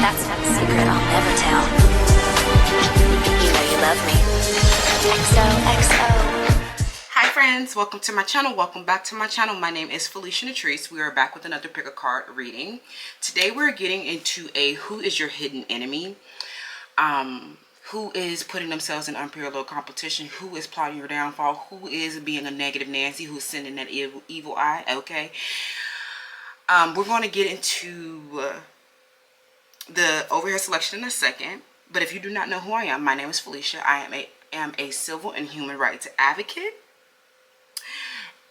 That's one secret I'll never tell. You know you love me. XOXO. Hi friends, welcome to my channel. Welcome back to my channel. My name is Felicia. We are back with another pick a card reading. Today we're getting into a who is your hidden enemy. Who is putting themselves in unparalleled competition, who is plotting your downfall, who is being a negative Nancy, who's sending that evil eye. Okay. We're going to get into the overhead selection in a second, but if you do not know who I am, my name is Felicia. I am a civil and human rights advocate,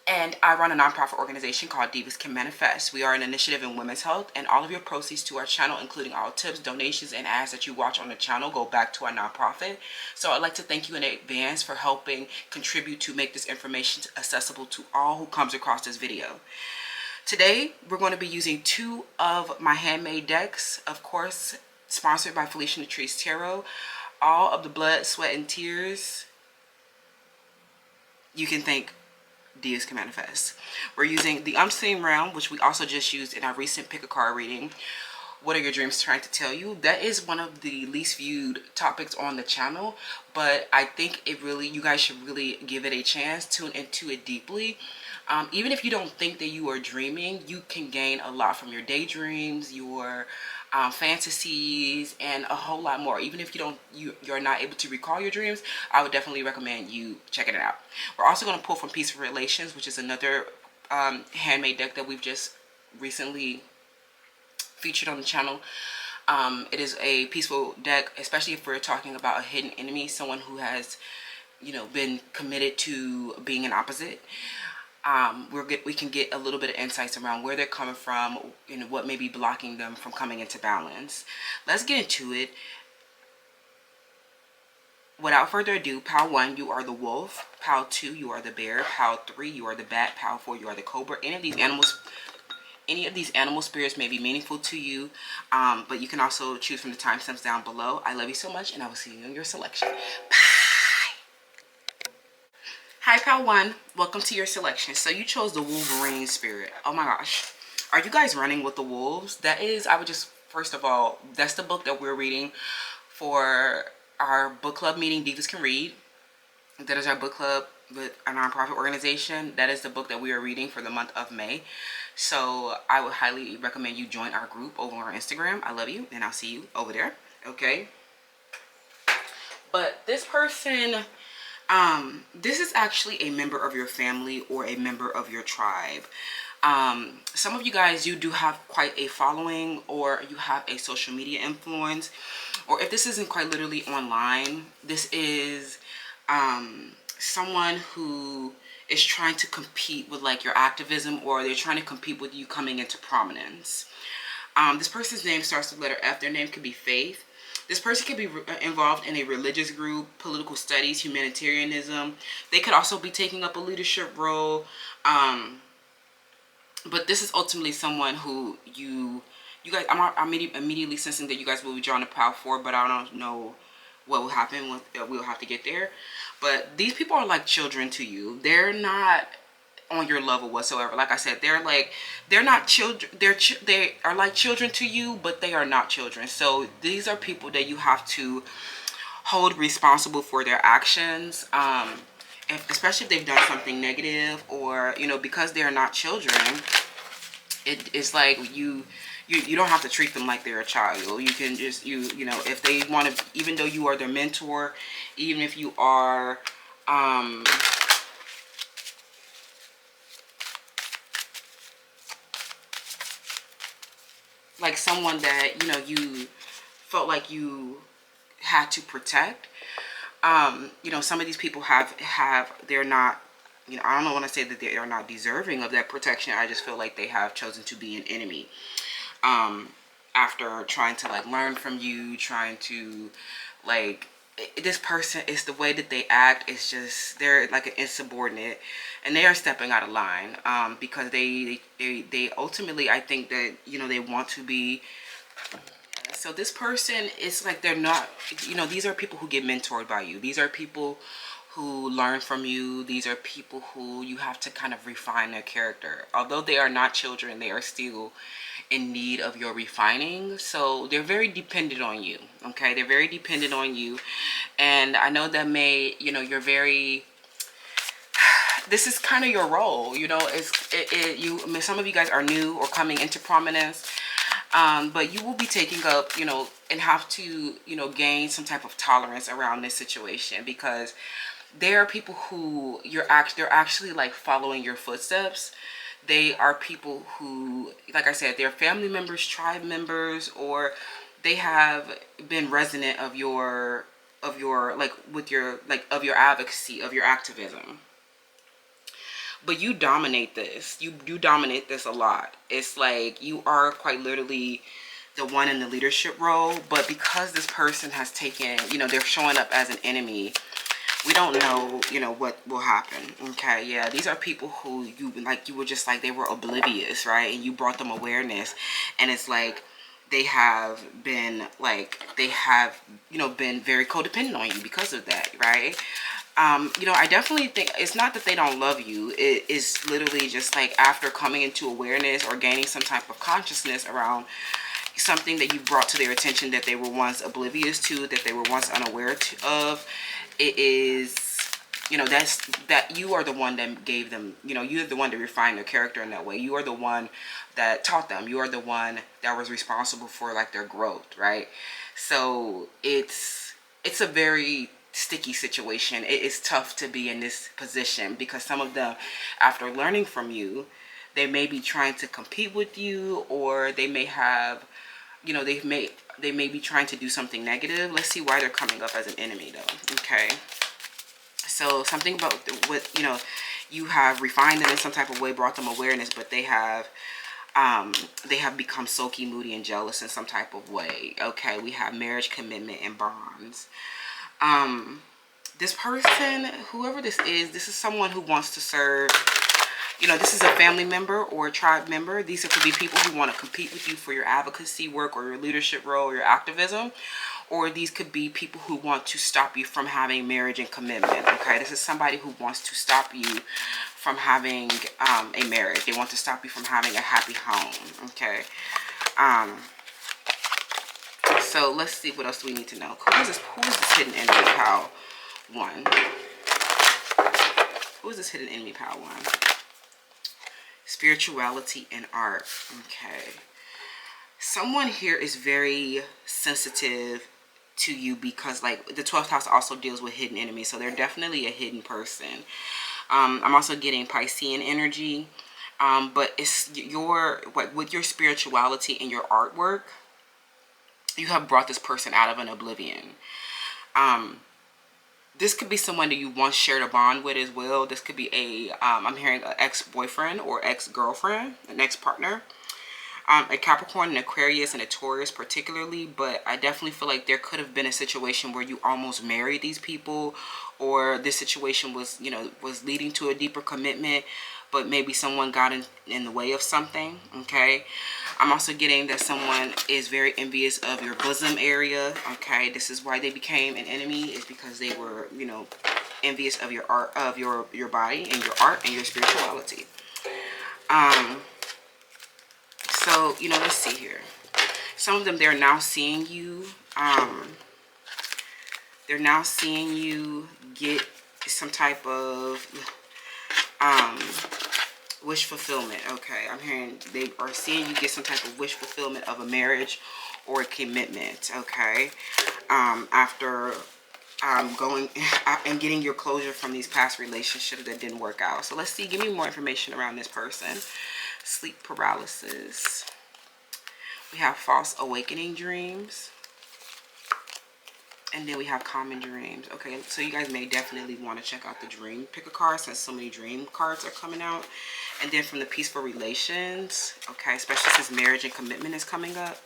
and I run a nonprofit organization called Divas Can Manifest. We are an initiative in women's health, and all of your proceeds to our channel, including all tips, donations, and ads that you watch on the channel, go back to our nonprofit. So I'd like to thank you in advance for helping contribute to make this information accessible to all who comes across this video. Today, we're going to be using two of my handmade decks, of course, sponsored by Felicia Tarot. All of the blood, sweat, and tears you can thank Divas Can Manifest. We're using the Unseen Realm, which we also just used in our recent pick a card reading. What are your dreams trying to tell you? That is one of the least viewed topics on the channel, but I think you guys should really give it a chance, tune into it deeply. Even if you don't think that you are dreaming, you can gain a lot from your daydreams, your fantasies, and a whole lot more. Even if you're not able to recall your dreams, I would definitely recommend you checking it out. We're also going to pull from Peaceful Relations, which is another handmade deck that we've just recently featured on the channel. It is a peaceful deck, especially if we're talking about a hidden enemy, someone who has, been committed to being an opposite. We can get a little bit of insights around where they're coming from and what may be blocking them from coming into balance. Let's get into it. Without further ado, pile 1, you are the wolf. Pile 2, you are the bear. Pile 3, you are the bat. Pile 4, you are the cobra. Any of these animal spirits may be meaningful to you, but you can also choose from the timestamps down below. I love you so much, and I will see you in your selection. Bye. Hi, pal 1. Welcome to your selection. So you chose the Wolverine spirit. Oh my gosh. Are you guys running with the wolves? First of all, that's the book that we're reading for our book club meeting, Divas Can Read. That is our book club with a nonprofit organization. That is the book that we are reading for the month of May. So I would highly recommend you join our group over on Instagram. I love you, and I'll see you over there. Okay. But this person, this is actually a member of your family or a member of your tribe. Some of you guys, you do have quite a following, or you have a social media influence, or if this isn't quite literally online, this is someone who is trying to compete with like your activism, or they're trying to compete with you coming into prominence. This person's name starts with the letter F. Their name could be Faith. This person could be involved in a religious group, political studies, humanitarianism. They could also be taking up a leadership role. But this is ultimately someone who you guys, I'm immediately sensing that you guys will be drawn to pile 4, but I don't know what will happen. We'll have to get there. But these people are like children to you. They're not on your level whatsoever. Like I said, they're not children. They are like children to you, but they are not children. So these are people that you have to hold responsible for their actions, especially if they've done something negative, or because they are not children, it's like you don't have to treat them like they're a child. You can just if they want to, even though you are their mentor, even if you are like someone that you felt like you had to protect. Some of these people they're not, I don't want to say that they are not deserving of that protection. I just feel like they have chosen to be an enemy after trying to like learn from you, trying to like, this person, is the way that they act, is just, they're like an insubordinate, and they are stepping out of line because they ultimately, I think that they want to be. So this person is like, they're not, these are people who get mentored by you. These are people who learn from you. These are people who you have to kind of refine their character. Although they are not children, they are still in need of your refining. So they're very dependent on you. Okay, they're very dependent on you. And I know that you're very, this is kind of your role, you know. I mean, some of you guys are new or coming into prominence, but you will be taking up, and have to, gain some type of tolerance around this situation, because there are people who they're actually like following your footsteps. They are people who, like I said, they're family members, tribe members, or they have been resident of your like with your like of your advocacy, of your activism. But you dominate this. You dominate this a lot. It's like you are quite literally the one in the leadership role, but because this person has taken, they're showing up as an enemy, we don't know, what will happen. Okay, yeah, these are people who you were just like, they were oblivious, right? And you brought them awareness, and it's like they have been been very codependent on you because of that, right? I definitely think it's not that they don't love you. It is literally just like after coming into awareness or gaining some type of consciousness around something that you brought to their attention that they were once oblivious to, that they were once unaware of. It is, that you are the one that gave them, you're the one to refine their character in that way. You are the one that taught them. You are the one that was responsible for like their growth, right? So it's a very sticky situation. It is tough to be in this position because some of them, after learning from you, they may be trying to compete with you, or they may have, they may be trying to do something negative. Let's see why they're coming up as an enemy though. Okay, so something about what, you have refined them in some type of way, brought them awareness, but they have become sulky, moody, and jealous in some type of way. Okay, we have marriage, commitment, and bonds. This person, whoever this is someone who wants to serve. This is a family member or a tribe member. These could be people who want to compete with you for your advocacy work or your leadership role or your activism. Or these could be people who want to stop you from having marriage and commitment. Okay, this is somebody who wants to stop you from having a marriage. They want to stop you from having a happy home. Okay. So let's see, what else do we need to know? Who is this hidden enemy pile one? Who is this hidden enemy pile one? Spirituality and art. Okay. Someone here is very sensitive to you because like the 12th house also deals with hidden enemies. So they're definitely a hidden person. I'm also getting Piscean energy. But it's with your spirituality and your artwork, you have brought this person out of an oblivion. This could be someone that you once shared a bond with as well. This could be I'm hearing an ex-boyfriend or ex-girlfriend, an ex-partner. A Capricorn, an Aquarius, and a Taurus particularly. But I definitely feel like there could have been a situation where you almost married these people, or this situation was, was leading to a deeper commitment, but maybe someone got in the way of something. Okay. I'm also getting that someone is very envious of your bosom area. Okay, this is why they became an enemy, is because they were, envious of your art, of your body and your art and your spirituality. So, let's see here. Some of them, they're now seeing you. They're now seeing you get some type of wish fulfillment. Okay, I'm hearing they are seeing you get some type of wish fulfillment of a marriage or a commitment. Okay, after going and getting your closure from these past relationships that didn't work out. So let's see, give me more information around this person. Sleep paralysis. We have false awakening dreams. And then we have common dreams. Okay, so you guys may definitely want to check out the dream pick a card, since so many dream cards are coming out. And then from the peaceful relations, okay, especially since marriage and commitment is coming up.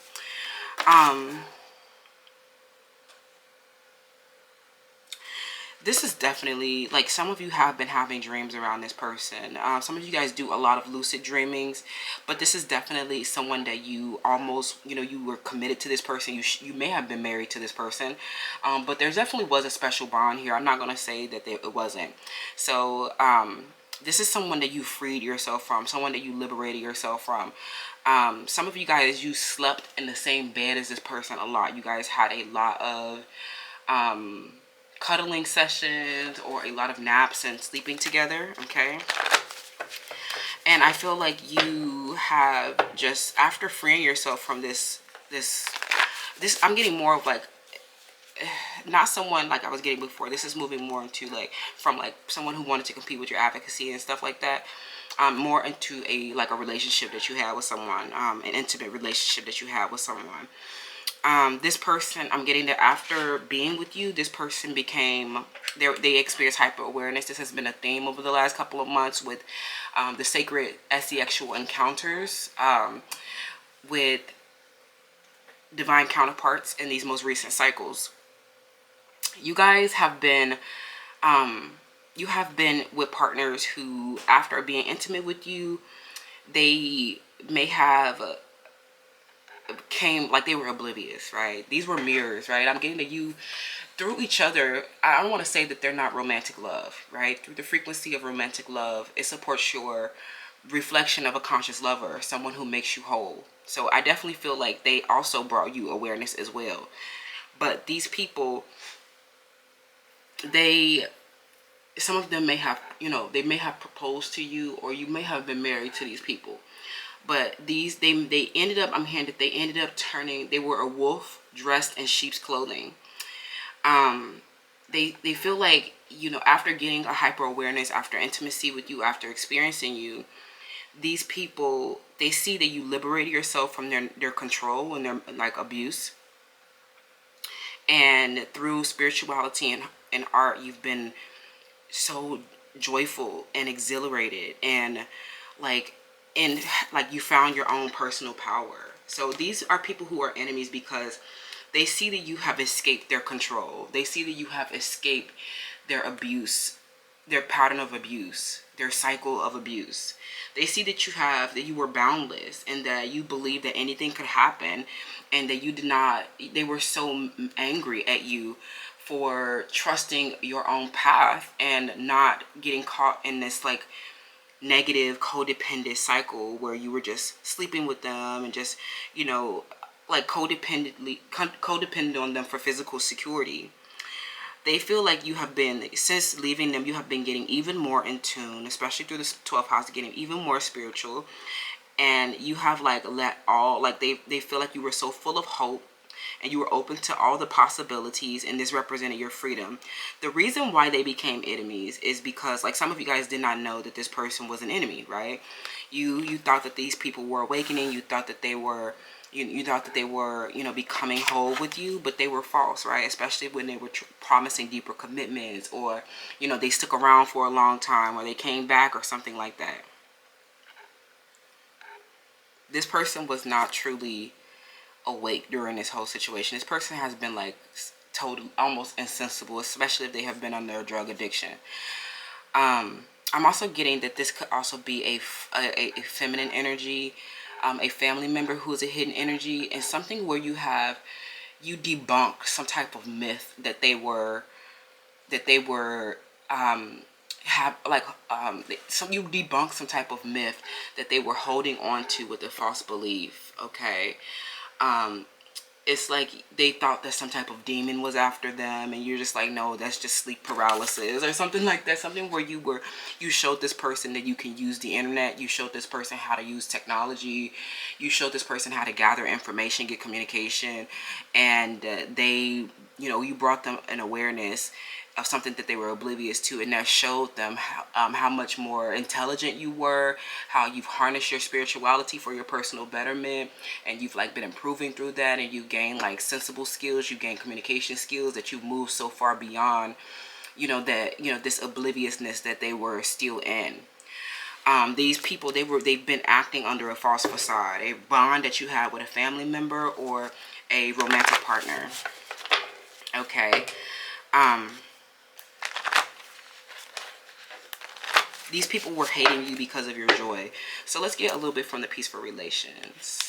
this is definitely, like, some of you have been having dreams around this person. Some of you guys do a lot of lucid dreamings, but this is definitely someone that you almost, you know, you were committed to this person. You may have been married to this person, but there definitely was a special bond here. I'm not going to say that it wasn't. So this is someone that you freed yourself from, someone that you liberated yourself from. Some of you guys, you slept in the same bed as this person a lot. You guys had a lot of cuddling sessions or a lot of naps and sleeping together, okay? And I feel like you have just, after freeing yourself from this, I'm getting more of like, not someone like I was getting before. This is moving more into like, from like someone who wanted to compete with your advocacy and stuff like that. More into a, like a relationship that you have with someone, an intimate relationship that you have with someone. This person, I'm getting that after being with you, this person became, they experienced hyper awareness. This has been a theme over the last couple of months with the sacred sexual encounters with divine counterparts in these most recent cycles. You guys have been with partners who, after being intimate with you, they may have came like they were oblivious, right? These were mirrors, right? I'm getting that you, through each other, I don't want to say that they're not romantic love, right? Through the frequency of romantic love, it supports your reflection of a conscious lover, someone who makes you whole. So I definitely feel like they also brought you awareness as well. But these people, some of them may have, you know, they may have proposed to you, or you may have been married to these people. But they ended up, I'm hearing that they ended up turning, they were a wolf dressed in sheep's clothing. They feel like, you know, after getting a hyper awareness, after intimacy with you, after experiencing you, these people, they see that you liberated yourself from their control and their like abuse. And through spirituality and art, you've been so joyful and exhilarated, and like you found your own personal power. So these are people who are enemies because they see that you have escaped their control. They see that you have escaped their abuse, their pattern of abuse, their cycle of abuse. They see that you were boundless, and that you believed that anything could happen, and that you did not, they were so angry at you for trusting your own path and not getting caught in this like negative codependent cycle where you were just sleeping with them and just, you know, like codependent on them for physical security. They feel like you have been, since leaving them, you have been getting even more in tune, especially through this 12th house, getting even more spiritual. And you have like let all, like they feel like you were so full of hope and you were open to all the possibilities, and this represented your freedom. The reason why they became enemies is because, like, some of you guys did not know that this person was an enemy, right? You thought that these people were awakening. You thought that they were, you thought that they were, you know, becoming whole with you, but they were false, right? Especially when they were promising deeper commitments, or, you know, they stuck around for a long time, or they came back or something like that. This person was not truly awake during this whole situation. This person has been like totally almost insensible, especially if they have been under a drug addiction. I'm also getting that this could also be a feminine energy, a family member who is a hidden energy, and something where you debunked some type of myth that they were you debunked some type of myth that they were holding on to with a false belief. Okay. It's like they thought that some type of demon was after them, and you're just like, no, that's just sleep paralysis or something like that. Something where you showed this person that you can use the internet. You showed this person how to use technology. You showed this person how to gather information, get communication, and they, you know, you brought them an awareness of something that they were oblivious to, and that showed them how much more intelligent you were, how you've harnessed your spirituality for your personal betterment, and you've like been improving through that, and you gained like sensible skills, you gained communication skills, that you've moved so far beyond, you know, that, you know, this obliviousness that they were still in. These people, they've been acting under a false facade, a bond that you had with a family member or a romantic partner. Okay. These people were hating you because of your joy. So let's get a little bit from the peaceful relations.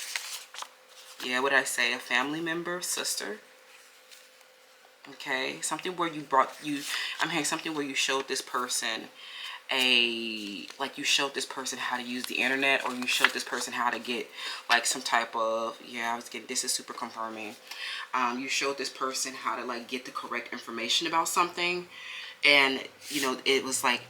Yeah, what did I say? A family member, sister. Okay, something where I'm hearing something where you showed this person you showed this person how to use the internet, or you showed this person how to get like some type of, yeah, I was getting, this is super confirming. You showed this person how to like get the correct information about something, and you know, it was like,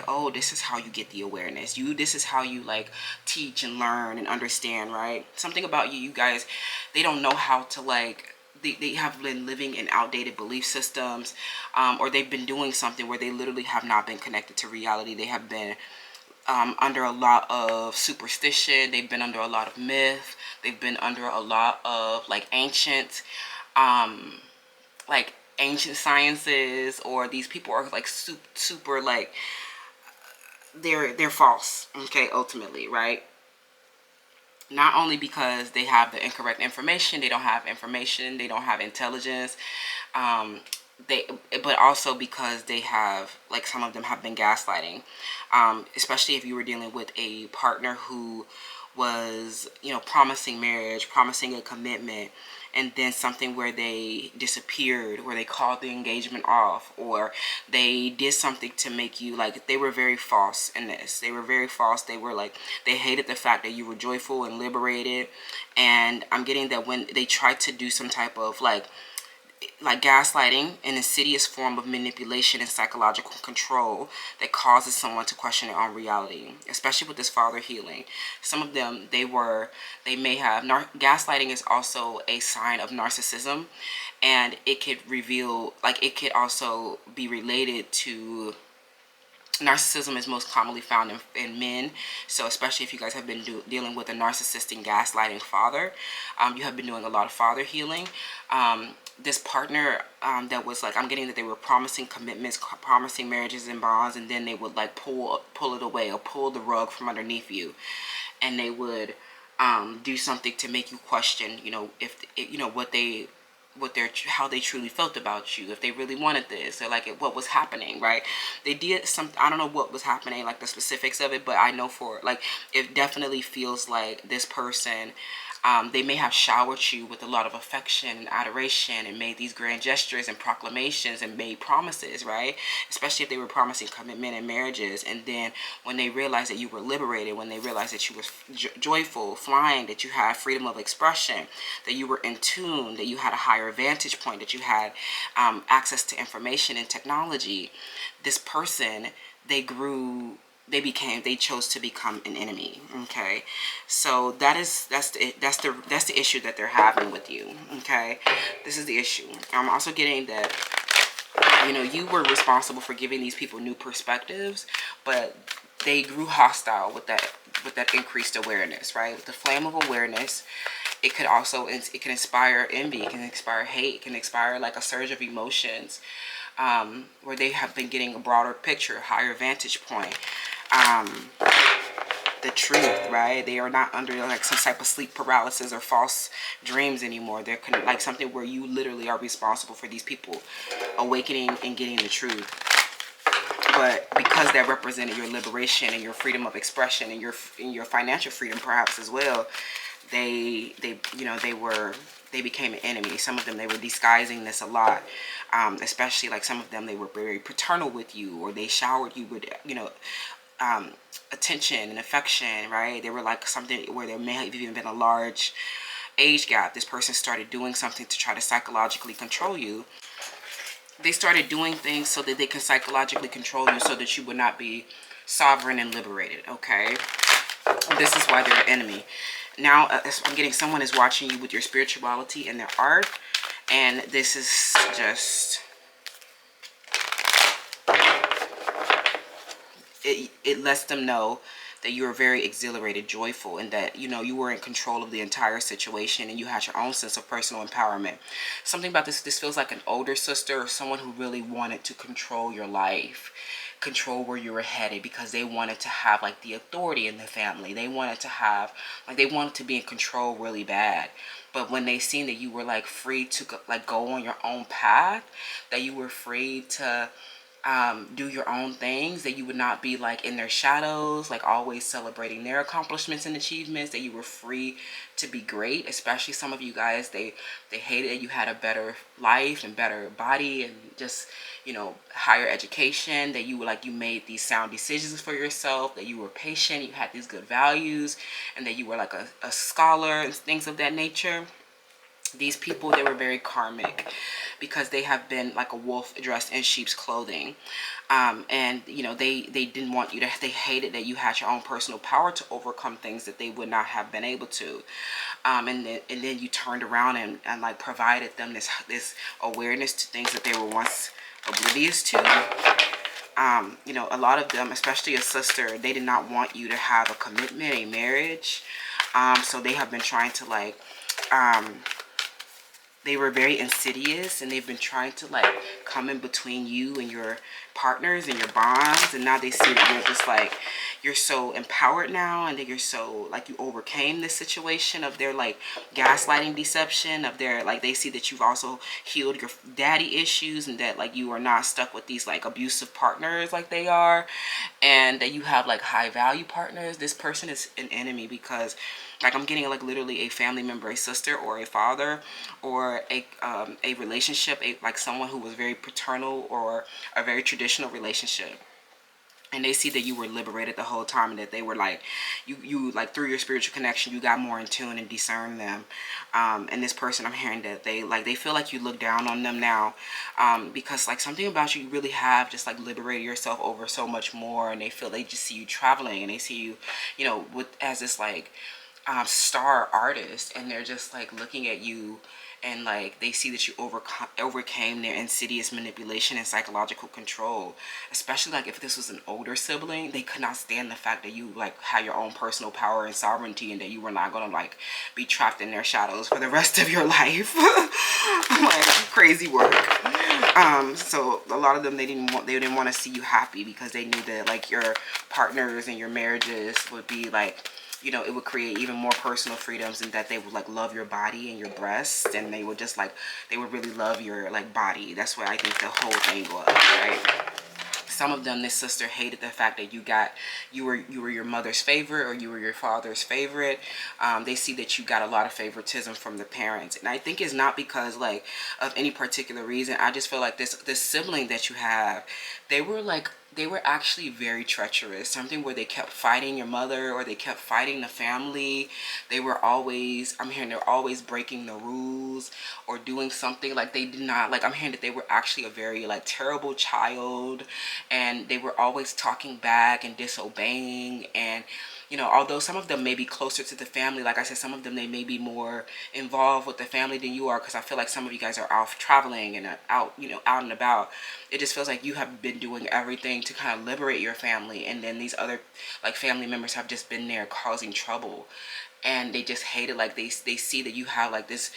oh, this is how you get the awareness. This is how you like teach and learn and understand, right? Something about you guys, they don't know how to like, they have been living in outdated belief systems, or they've been doing something where they literally have not been connected to reality. They have been under a lot of superstition. They've been under a lot of myth. They've been under a lot of like ancient sciences, or these people are like super like, they're false, okay, ultimately, right? Not only because they have the incorrect information, they don't have information, they don't have intelligence, but also because they have, like, some of them have been gaslighting, especially if you were dealing with a partner who was, you know, promising marriage, promising a commitment, and then something where they disappeared, where they called the engagement off, or they did something to make you, like, they were very false in this. They were very false. They were like, they hated the fact that you were joyful and liberated. And I'm getting that when they tried to do some type of like gaslighting, an insidious form of manipulation and psychological control that causes someone to question their own reality, especially with this father healing. Some of them, they may have, gaslighting is also a sign of narcissism, and it could reveal, like, it could also be related to, narcissism is most commonly found in men. So especially if you guys have been dealing with a narcissistic gaslighting father, you have been doing a lot of father healing. This partner that was like, I'm getting that they were promising commitments, promising marriages and bonds, and then they would like pull it away, or pull the rug from underneath you, and they would do something to make you question, you know, if you know how they truly felt about you, if they really wanted this, or like what was happening, right? They did some, I don't know what was happening, like the specifics of it, but I know for, like, it definitely feels like this person, they may have showered you with a lot of affection and adoration, and made these grand gestures and proclamations and made promises, right? Especially if they were promising commitment and marriages, and then when they realized that you were liberated, when they realized that you were joyful, flying, that you had freedom of expression, that you were in tune, that you had a higher vantage point, that you had access to information and technology, this person, they chose to become an enemy. Okay, so that's the issue that they're having with you. Okay, this is the issue. I'm also getting that, you know, you were responsible for giving these people new perspectives, but they grew hostile with that increased awareness, right? With the flame of awareness, it can inspire envy, it can inspire hate, it can inspire like a surge of emotions, where they have been getting a broader picture, higher vantage point, the truth, right? They are not under like some type of sleep paralysis or false dreams anymore. They're like something where you literally are responsible for these people awakening and getting the truth. But because that represented your liberation and your freedom of expression and your financial freedom perhaps as well, they became an enemy. Some of them, they were disguising this a lot, especially like some of them, they were very paternal with you, or they showered you with, you know, attention and affection, right? They were like something where there may have even been a large age gap. This person started doing something to try to psychologically control you. They started doing things so that they can psychologically control you, so that you would not be sovereign and liberated. Okay, this is why they're an enemy. Now I'm getting someone is watching you with your spirituality and their art, and this is just, it lets them know that you are very exhilarated, joyful, and that, you know, you were in control of the entire situation, and you had your own sense of personal empowerment. Something about this feels like an older sister, or someone who really wanted to control your life, control where you were headed, because they wanted to have like the authority in the family. They wanted to have, like, they wanted to be in control really bad. But when they seen that you were like free to go on your own path, that you were free to do your own things, that you would not be like in their shadows, like always celebrating their accomplishments and achievements, that you were free to be great. Especially some of you guys, they hated that you had a better life and better body and just, you know, higher education, that you were like, you made these sound decisions for yourself, that you were patient, you had these good values, and that you were like a scholar and things of that nature. These people, they were very karmic because they have been like a wolf dressed in sheep's clothing. And you know, they didn't want you to, they hated that you had your own personal power to overcome things that they would not have been able to. And then you turned around and like provided them this awareness to things that they were once oblivious to. You know, a lot of them, especially a sister, they did not want you to have a commitment, a marriage. So they have been trying to like, they were very insidious, and they've been trying to like come in between you and your partners and your bonds. And now they see that you're just like, you're so empowered now, and that you're so like, you overcame this situation of their like gaslighting, deception, of their like, they see that you've also healed your daddy issues, and that like you are not stuck with these like abusive partners like they are, and that you have like high value partners. This person is an enemy because like, I'm getting like literally a family member, a sister or a father, or a relationship, like someone who was very paternal or a very traditional relationship. And they see that you were liberated the whole time, and that they were like, you like through your spiritual connection, you got more in tune and discern them. And this person, I'm hearing that they feel like you look down on them now, because like something about you really have just like liberated yourself over so much more. And they feel, they just see you traveling, and they see you, you know, with as this like star artist, and they're just like looking at you, and like they see that you overcame their insidious manipulation and psychological control. Especially like if this was an older sibling, they could not stand the fact that you like had your own personal power and sovereignty, and that you were not gonna like be trapped in their shadows for the rest of your life. Like crazy work. So a lot of them, they didn't want to see you happy, because they knew that like your partners and your marriages would be like, you know, it would create even more personal freedoms, and that they would like love your body and your breasts, and they would just like, they would really love your like body. That's where I think the whole thing was, right? Some of them, this sister hated the fact that you were your mother's favorite, or you were your father's favorite. They see that you got a lot of favoritism from the parents, and I think it's not because like of any particular reason. I just feel like this sibling that you have, they were actually very treacherous. Something where they kept fighting your mother, or they kept fighting the family. They were always, I'm hearing they're always breaking the rules, or doing something like they did not, like I'm hearing that they were actually a very like terrible child, and they were always talking back and disobeying. And you know, although some of them may be closer to the family, like I said, some of them, they may be more involved with the family than you are, because I feel like some of you guys are out traveling and out, you know, out and about. It just feels like you have been doing everything to kind of liberate your family, and then these other like family members have just been there causing trouble, and they just hate it. Like they see that you have like this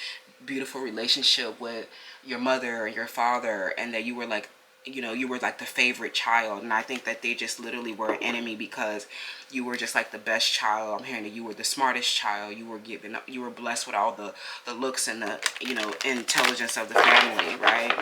beautiful relationship with your mother and your father, and that you were like, you know, you were like the favorite child. And I think that they just literally were an enemy, because you were just like the best child. I'm hearing that you were the smartest child. You were given, you were blessed with all the looks and the, you know, intelligence of the family, right?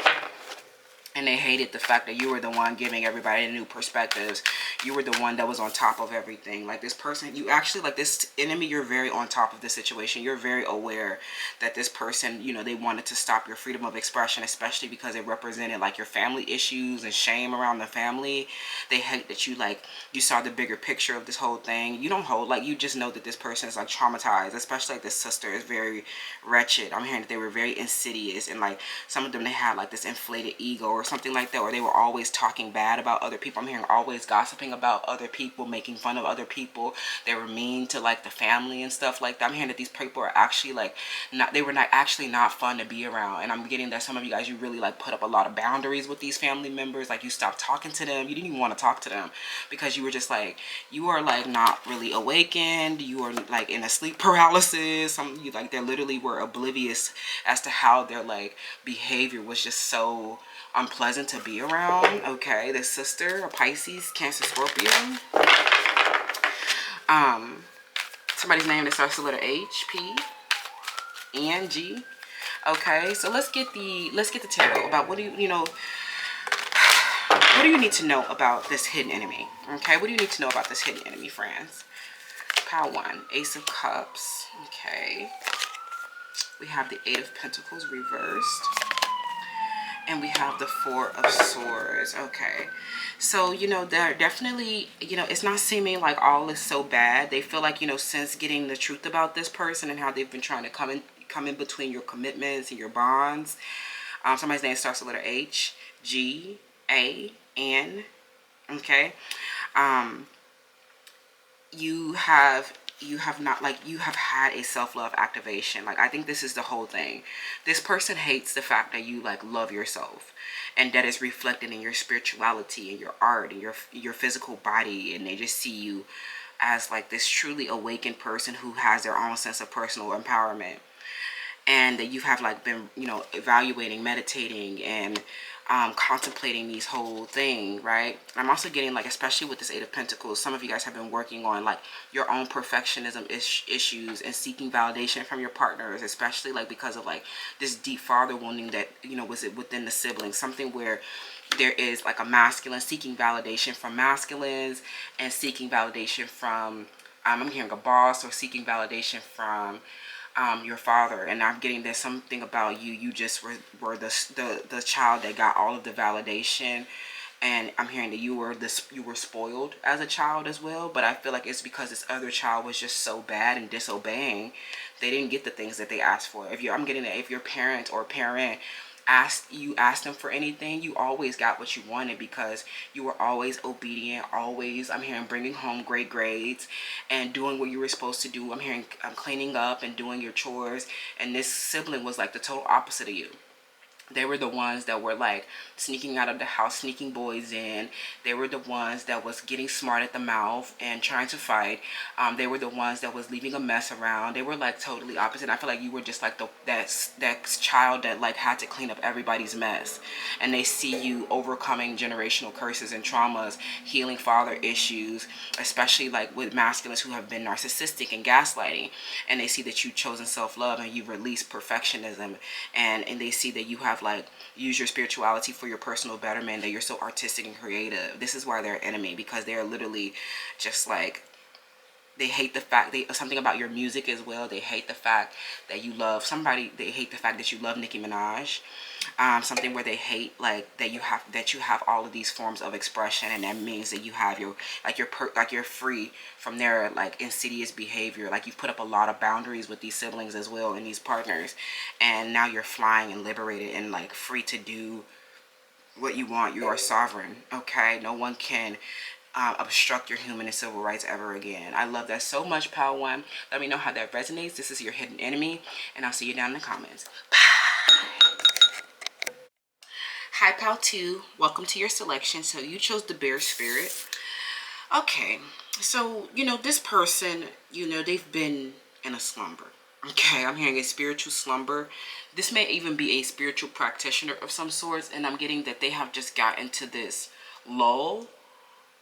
And they hated the fact that you were the one giving everybody new perspectives. You were the one that was on top of everything. Like this person, you actually, like this enemy, you're very on top of the situation. You're very aware that this person, you know, they wanted to stop your freedom of expression, especially because it represented like your family issues and shame around the family. They hate that you like, you saw the bigger picture of this whole thing. You don't hold, like, you just know that this person is like traumatized, especially like this sister is very wretched. I'm hearing that they were very insidious, and like some of them, they had like this inflated ego or something like that, or they were always talking bad about other people. I'm hearing always gossiping about other people, making fun of other people. They were mean to like the family and stuff like that. I'm hearing that these people are actually like not, they were not actually not fun to be around. And I'm getting that some of you guys, you really like put up a lot of boundaries with these family members. Like you stopped talking to them. You didn't even want to talk to them, because you were just like, you are like not really awakened. You are like in a sleep paralysis. Some you like, they literally were oblivious as to how their like behavior was just so unpleasant to be around. Okay, the sister, a Pisces, Cancer, Scorpio. Somebody's name that starts with the letter H, P, N, G. Okay, so let's get the tarot about what do you know, what what do you need to know about this hidden enemy? Okay, what do you need to know about this hidden enemy, friends? Pile 1, Ace of Cups. Okay. We have the Eight of Pentacles reversed. And we have the Four of Swords. Okay. So, you know, they're definitely, you know, it's not seeming like all is so bad. They feel like, you know, since getting the truth about this person and how they've been trying to come in between your commitments and your bonds. Somebody's name starts with letter H, G, A, N. Okay. You have not, like, you have had a self-love activation. Like, I think this is the whole thing. This person hates the fact that you, like, love yourself, and that is reflected in your spirituality and your art and your physical body, and they just see you as like this truly awakened person who has their own sense of personal empowerment. And that you have like been, you know, evaluating, meditating, and contemplating these whole thing, right? I'm also getting, like, especially with this Eight of Pentacles, some of you guys have been working on like your own perfectionism issues and seeking validation from your partners, especially like because of like this deep father wounding that, you know, was it within the siblings, something where there is like a masculine seeking validation from masculines and seeking validation from I'm hearing a boss, or seeking validation from your father. And I'm getting there's something about you just were the child that got all of the validation, and I'm hearing that you were spoiled as a child as well. But I feel like it's because this other child was just so bad and disobeying, they didn't get the things that they asked for. I'm getting that if your parent asked them for anything, you always got what you wanted, because you were always obedient, always, I'm hearing, bringing home great grades and doing what you were supposed to do. I'm hearing cleaning up and doing your chores. And this sibling was like the total opposite of you. They were the ones that were like sneaking out of the house, sneaking boys in. They were the ones that was getting smart at the mouth and trying to fight. They were the ones that was leaving a mess around. They were like totally opposite. I feel like you were just like that child that like had to clean up everybody's mess. And they see you overcoming generational curses and traumas, healing father issues, especially like with masculines who have been narcissistic and gaslighting. And they see that you've chosen self-love and you've released perfectionism. And they see that you have like use your spirituality for your personal betterment, that you're so artistic and creative. This is why they're an enemy, because they're literally just like, they hate the fact something about your music as well. They hate the fact that you love somebody. They hate the fact that you love Nicki Minaj. Something where they hate like that you have all of these forms of expression, and that means that you have you're free from their like insidious behavior. Like you've put up a lot of boundaries with these siblings as well and these partners, and now you're flying and liberated and like free to do what you want. You are sovereign. Okay, no one can obstruct your human and civil rights ever again. I love that so much, Pal 1. Let me know how that resonates. This is your hidden enemy, and I'll see you down in the comments. Hi, Pal 2. Welcome to your selection. So you chose the Bear Spirit. Okay, so, you know, this person, you know, they've been in a slumber. Okay, I'm hearing a spiritual slumber. This may even be a spiritual practitioner of some sorts, and I'm getting that they have just got into this lull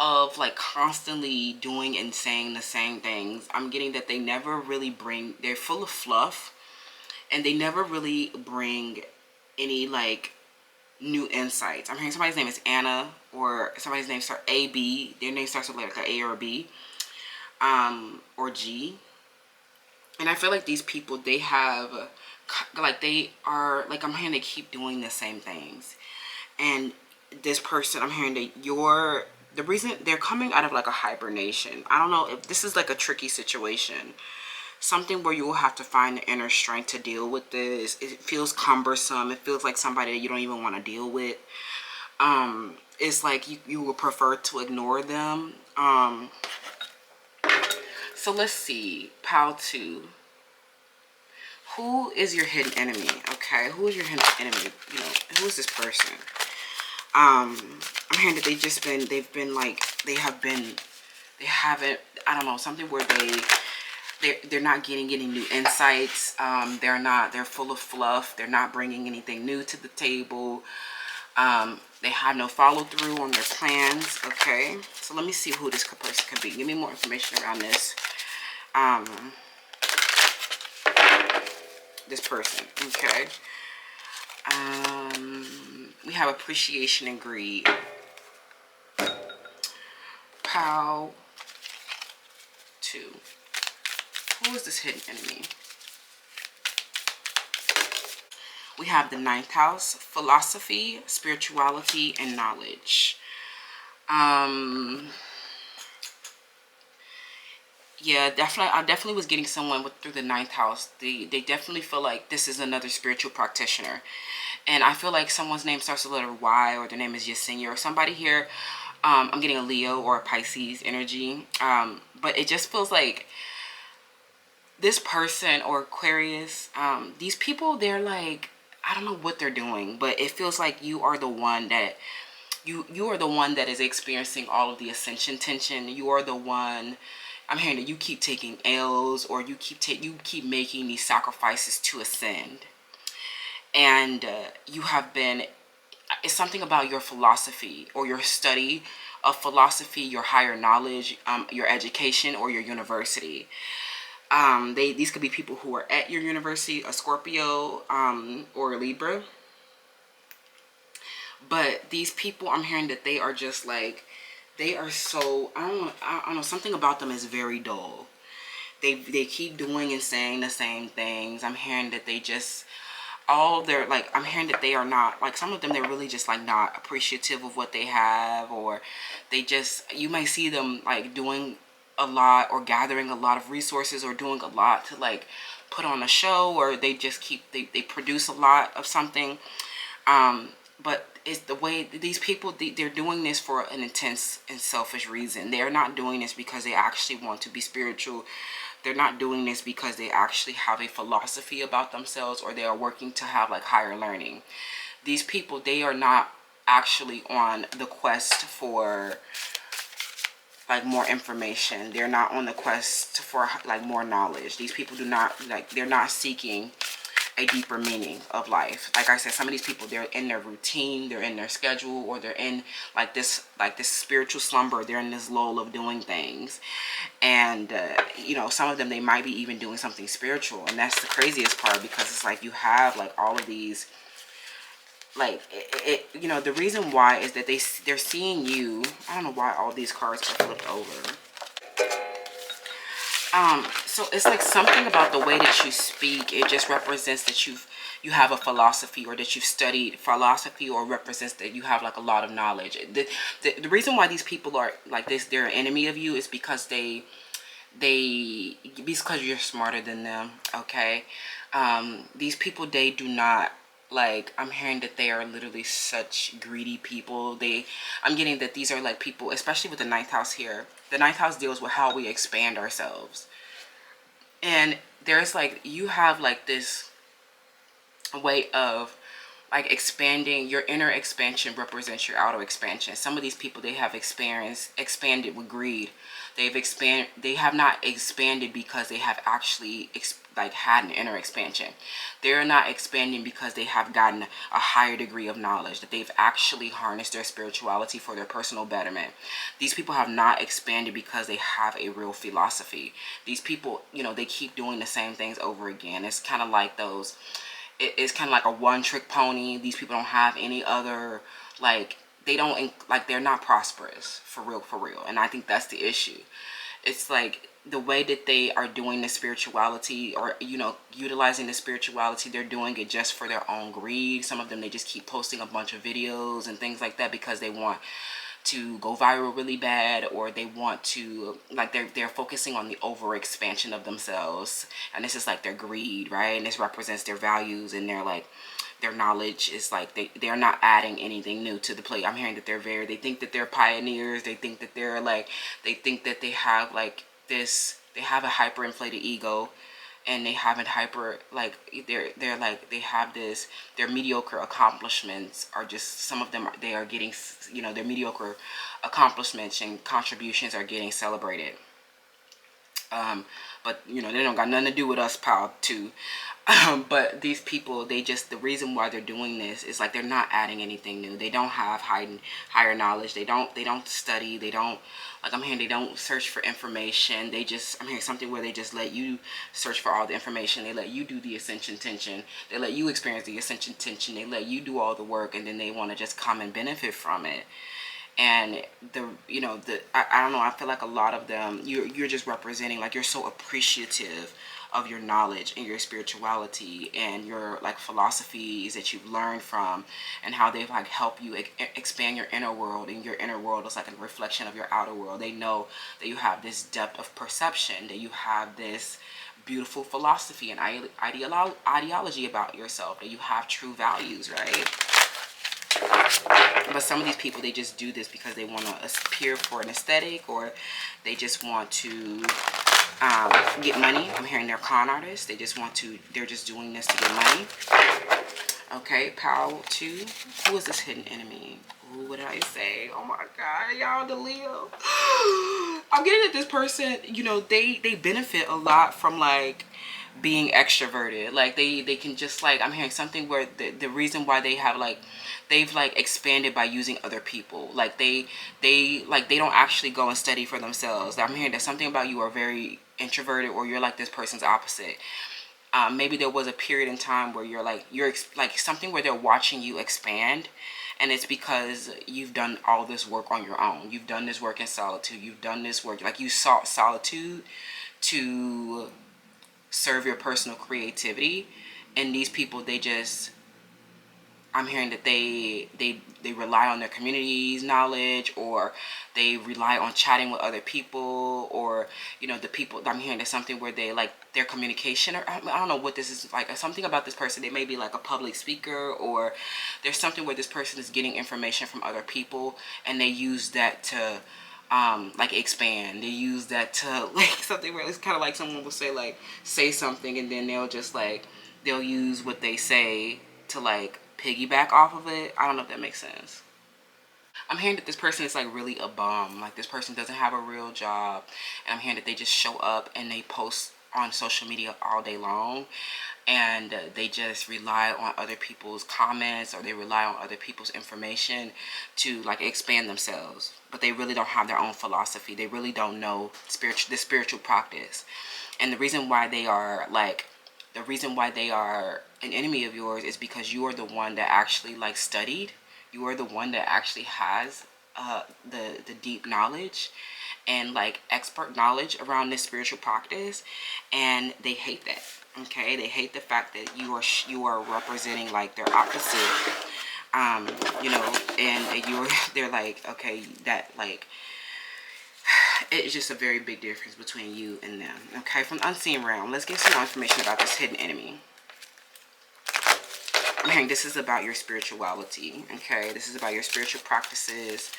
of like constantly doing and saying the same things. I'm getting that they never really they're full of fluff, and they never really bring any like new insights. I'm hearing somebody's name is Anna, or somebody's name starts A-B. Their name starts with like an A or a B, or G. And I feel like these people, they have like, they are like, I'm hearing they keep doing the same things. And this person, I'm hearing that the reason they're coming out of like a hibernation. I don't know if this is like a tricky situation. Something where you will have to find the inner strength to deal with this. It feels cumbersome. It feels like somebody that you don't even want to deal with. It's like you would prefer to ignore them. So let's see. Pal 2. Who is your hidden enemy? Okay, who is your hidden enemy? You know, who is this person? I'm hearing that they haven't, I don't know, something where they're not getting any new insights. They're full of fluff. They're not bringing anything new to the table. They have no follow through on their plans. Okay, so let me see who this person could be. Give me more information around this. This person. Okay. We have appreciation and greed. Pal 2. Who is this hidden enemy? We have the 9th house, philosophy, spirituality, and knowledge. Yeah, definitely. I definitely was getting someone through the 9th house. They definitely feel like this is another spiritual practitioner. And I feel like someone's name starts with the letter Y, or their name is Yesenia, or somebody here. I'm getting a Leo or a Pisces energy. But it just feels like this person or Aquarius, these people, they're like, I don't know what they're doing, but it feels like you are the one that you are the one that is experiencing all of the ascension tension. You are the one. I'm hearing that you keep taking L's, or you keep making these sacrifices to ascend, and you have been. It's something about your philosophy or your study of philosophy, your higher knowledge, your education, or your university. These could be people who are at your university, a Scorpio, or a Libra. But these people, I'm hearing that they are just like, they are so, I don't know, something about them is very dull. They keep doing and saying the same things. I'm hearing that they just, I'm hearing that they are not, like, some of them, they're really just like not appreciative of what they have, or they just, you might see them like doing a lot or gathering a lot of resources or doing a lot to like put on a show, or they just they produce a lot of something. But it's the way these people, they're doing this for an intense and selfish reason. They're not doing this because they actually want to be spiritual. They're not doing this because they actually have a philosophy about themselves, or they are working to have like higher learning. These people, they are not actually on the quest for like more information. They're not on the quest for like more knowledge. These people do not, like, they're not seeking a deeper meaning of life. Like I said, some of these people, they're in their routine, they're in their schedule, or they're in like this spiritual slumber. They're in this lull of doing things, and you know, some of them, they might be even doing something spiritual, and that's the craziest part, because it's like you have like all of these, like you know, the reason why is that they're seeing you. I don't know why all these cards are flipped over. So it's like something about the way that you speak, it just represents that you have a philosophy, or that you've studied philosophy, or represents that you have like a lot of knowledge. The reason why these people are like this, they're an enemy of you, is because because you're smarter than them. Okay. These people, they do not, like, I'm hearing that they are literally such greedy people. I'm getting that these are like people, especially with the 9th house here. The 9th house deals with how we expand ourselves. And there's like, you have like this way of like expanding. Your inner expansion represents your outer expansion. Some of these people, they have expanded with greed. They have not expanded because they have actually like had an inner expansion. They're not expanding because they have gotten a higher degree of knowledge, that they've actually harnessed their spirituality for their personal betterment. These people have not expanded because they have a real philosophy. These people, you know, they keep doing the same things over again. It's kind of like those, it's kind of like a one-trick pony. These people don't have any other, like, they don't, like, they're not prosperous for real. And I think that's the issue. It's like the way that they are doing the spirituality, or, you know, utilizing the spirituality, they're doing it just for their own greed. Some of them, they just keep posting a bunch of videos and things like that because they want to go viral really bad, or they want to, like, they're focusing on the over expansion of themselves, and this is like their greed, right? And this represents their values, and their knowledge is like, they're not adding anything new to the plate. I'm hearing that they think that they're pioneers. They think that they think that they have like this, they have a hyperinflated ego, and they haven't they're like, they have this, their mediocre accomplishments are just, some of them, they are getting, you know, their mediocre accomplishments and contributions are getting celebrated. But you know, they don't got nothing to do with us, pal, too. But these people, the reason why they're doing this is like, they're not adding anything new. They don't have higher knowledge. They don't study. They don't, like, I'm hearing, they don't search for information. I'm hearing something where they just let you search for all the information. They let you do the ascension tension. They let you experience the ascension tension. They let you do all the work, and then they want to just come and benefit from it. And I don't know, I feel like a lot of them, you're just representing, like, you're so appreciative of your knowledge and your spirituality and your like philosophies that you've learned from, and how they've like helped you expand your inner world, and your inner world is like a reflection of your outer world. They know that you have this depth of perception, that you have this beautiful philosophy and ideology about yourself, that you have true values, right? But some of these people, they just do this because they want to appear for an aesthetic, or they just want to get money. I'm hearing they're con artists. They're just doing this to get money. Okay, power 2. Who is this hidden enemy? Ooh, what did I say? Oh my God, y'all, the Leo. I'm getting that this person, they benefit a lot from like being extroverted. Like they can just like, I'm hearing something where the reason why they've like expanded by using other people. Like they don't actually go and study for themselves. I'm hearing that something about you are very introverted, or you're like this person's opposite. Maybe there was a period in time where you're like something where they're watching you expand, and it's because you've done all this work on your own. You've done this work in solitude. You've done this work, like you sought solitude to serve your personal creativity. And these people, I'm hearing that they rely on their community's knowledge, or they rely on chatting with other people, or the people. I'm hearing there's something where they like their communication, or I don't know what this is, like something about this person. They may be like a public speaker, or there's something where this person is getting information from other people, and they use that to like expand. They use that to like something where it's kind of like someone will say something, and then they'll use what they say to like piggyback off of it. I don't know if that makes sense. I'm hearing that this person is like really a bum. Like this person doesn't have a real job. And I'm hearing that they just show up and they post on social media all day long. And they just rely on other people's comments, or they rely on other people's information to like expand themselves. But they really don't have their own philosophy. They really don't know the spiritual practice. And the reason why they are an enemy of yours is because you are the one that actually like studied. You are the one that actually has the deep knowledge and like expert knowledge around this spiritual practice, and they hate that. Okay, they hate the fact that you are representing like their opposite. And they're like, okay, that like it's just a very big difference between you and them. Okay, from the unseen realm, let's get some more information about this hidden enemy. I'm hearing this is about your spirituality. Okay, this is about your spiritual practices,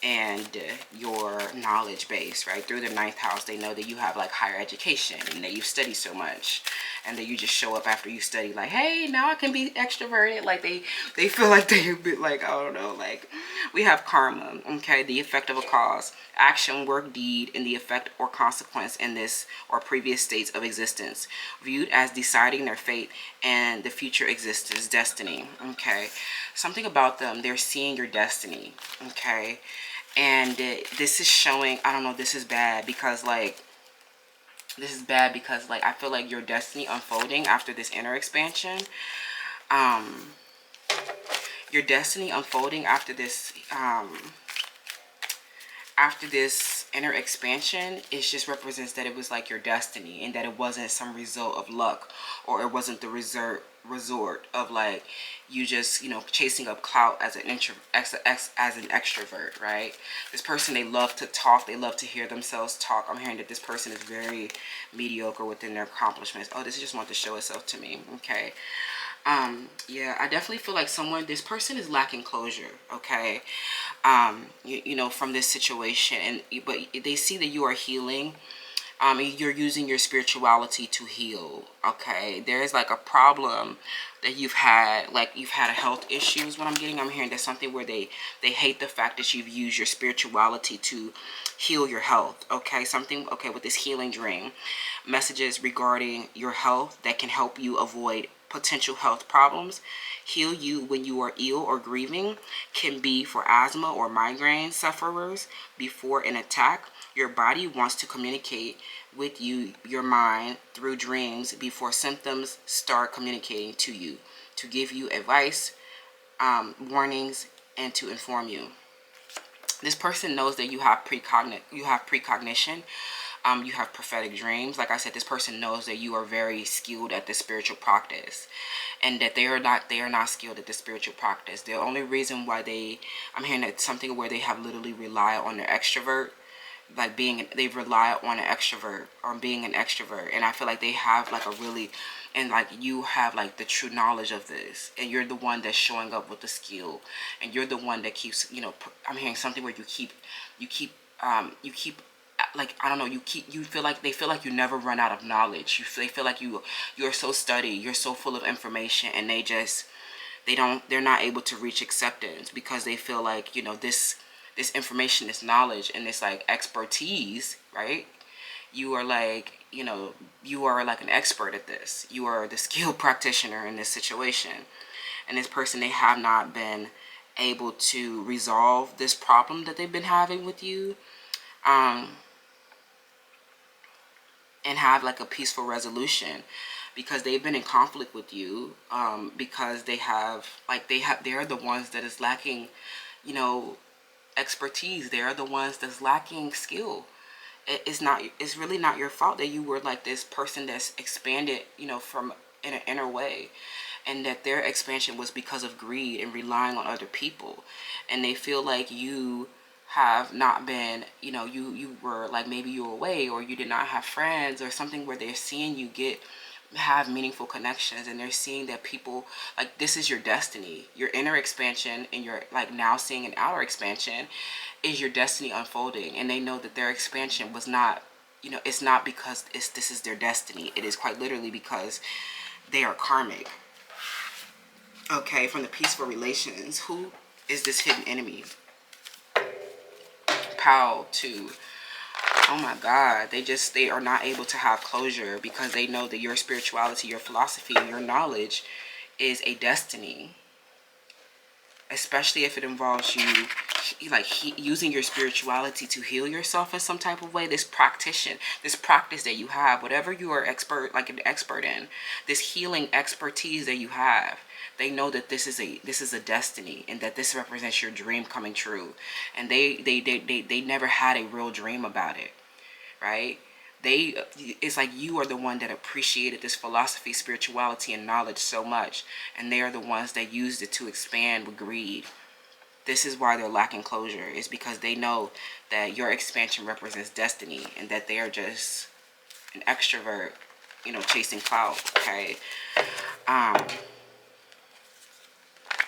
and your knowledge base, right? Through the 9th house, they know that you have like higher education, and that you study so much, and that you just show up after you study like, hey, now I can be extroverted. Like they feel like they're a bit like, I don't know, like we have karma. Okay, the effect of a cause, action, work, deed, and the effect or consequence in this or previous states of existence, viewed as deciding their fate and the future existence, destiny. Okay, something about them, they're seeing your destiny. Okay, and this is showing, I don't know, this is bad because like I feel like your destiny unfolding after this inner expansion, your destiny unfolding after this inner expansion, it just represents that it was like your destiny, and that it wasn't some result of luck, or it wasn't the resort of like you just chasing up clout as an extrovert, right? This person, they love to talk, they love to hear themselves talk. I'm hearing that this person is very mediocre within their accomplishments. Oh, this just wants to show itself to me. Okay, yeah, I definitely feel like this person is lacking closure. Okay, from this situation, but they see that you are healing. You're using your spirituality to heal. Okay, there's like a problem that you've had, like you've had a health issues. What I'm getting, I'm hearing there's something where they hate the fact that you've used your spirituality to heal your health. Okay, something, okay, with this healing dream, messages regarding your health that can help you avoid potential health problems, heal you when you are ill or grieving, can be for asthma or migraine sufferers before an attack. Your body wants to communicate with you, your mind, through dreams before symptoms start communicating to you, to give you advice, warnings, and to inform you. This person knows that you have precognition. You have prophetic dreams. Like I said, this person knows that you are very skilled at this spiritual practice, and that they are not skilled at this spiritual practice. The only reason why I'm hearing that something where they have literally relied on their extrovert, like they rely on an extrovert or being an extrovert, and I feel like they have like a really, and like you have like the true knowledge of this, and you're the one that's showing up with the skill, and you're the one that keeps, I'm hearing something where you keep like, I don't know, you feel like they feel like you never run out of knowledge. They feel like you're so studied, you're so full of information, and they're not able to reach acceptance because they feel like, this information, this knowledge, and this like expertise, right? You are like, you are like an expert at this. You are the skilled practitioner in this situation. And this person, they have not been able to resolve this problem that they've been having with you. And have like a peaceful resolution, because they've been in conflict with you, because they're the ones that is lacking, expertise. They're the ones that's lacking skill. It's really not your fault that you were like this person that's expanded, from in an inner way, and that their expansion was because of greed and relying on other people. And they feel like you have not been, you were like, maybe you were away, or you did not have friends or something, where they're seeing you have meaningful connections, and they're seeing that people, like, this is your destiny. Your inner expansion, and you're like now seeing an outer expansion, is your destiny unfolding. And they know that their expansion was not, it's not because this is their destiny. It is quite literally because they are karmic. Okay, from the peaceful relations, who is this hidden enemy? Pow to, oh my God, they are not able to have closure, because they know that your spirituality, your philosophy, your knowledge is a destiny. Especially if it involves you using your spirituality to heal yourself in some type of way. This practice that you have, whatever you are an expert in, this healing expertise that you have, they know that this is a destiny, and that this represents your dream coming true. And they never had a real dream about it, right? It's like you are the one that appreciated this philosophy, spirituality, and knowledge so much, and they are the ones that used it to expand with greed. This is why they're lacking closure, is because they know that your expansion represents destiny, and that they are just an extrovert, chasing clout. Okay,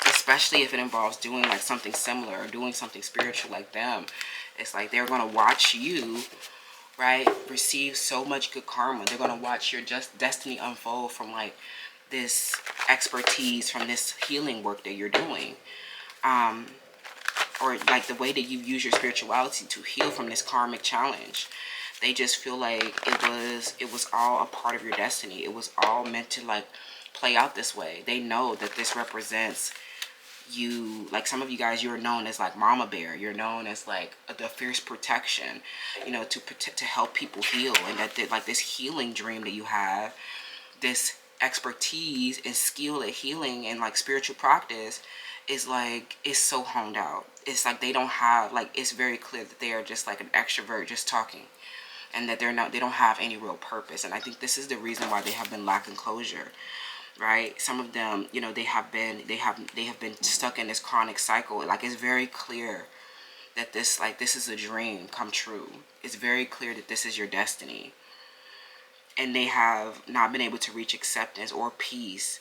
especially if it involves doing like something similar, or doing something spiritual like them. It's like they're gonna watch you, right, receive so much good karma. They're going to watch your destiny unfold from like this expertise, from this healing work that you're doing, or like the way that you use your spirituality to heal from this karmic challenge. They just feel like it was all a part of your destiny. It was all meant to like play out this way. They know that this represents you. Like, some of you guys, you're known as like mama bear. You're known as like the fierce protection, to help people heal. And that like this healing dream that you have, this expertise and skill at healing and like spiritual practice, is so honed out. It's like they don't have, like, it's very clear that they are just like an extrovert just talking, and that they don't have any real purpose. And I think this is the reason why they have been lacking closure. Right, some of them, they have been stuck in this chronic cycle. Like, it's very clear that this is a dream come true. It's very clear that this is your destiny, and they have not been able to reach acceptance or peace,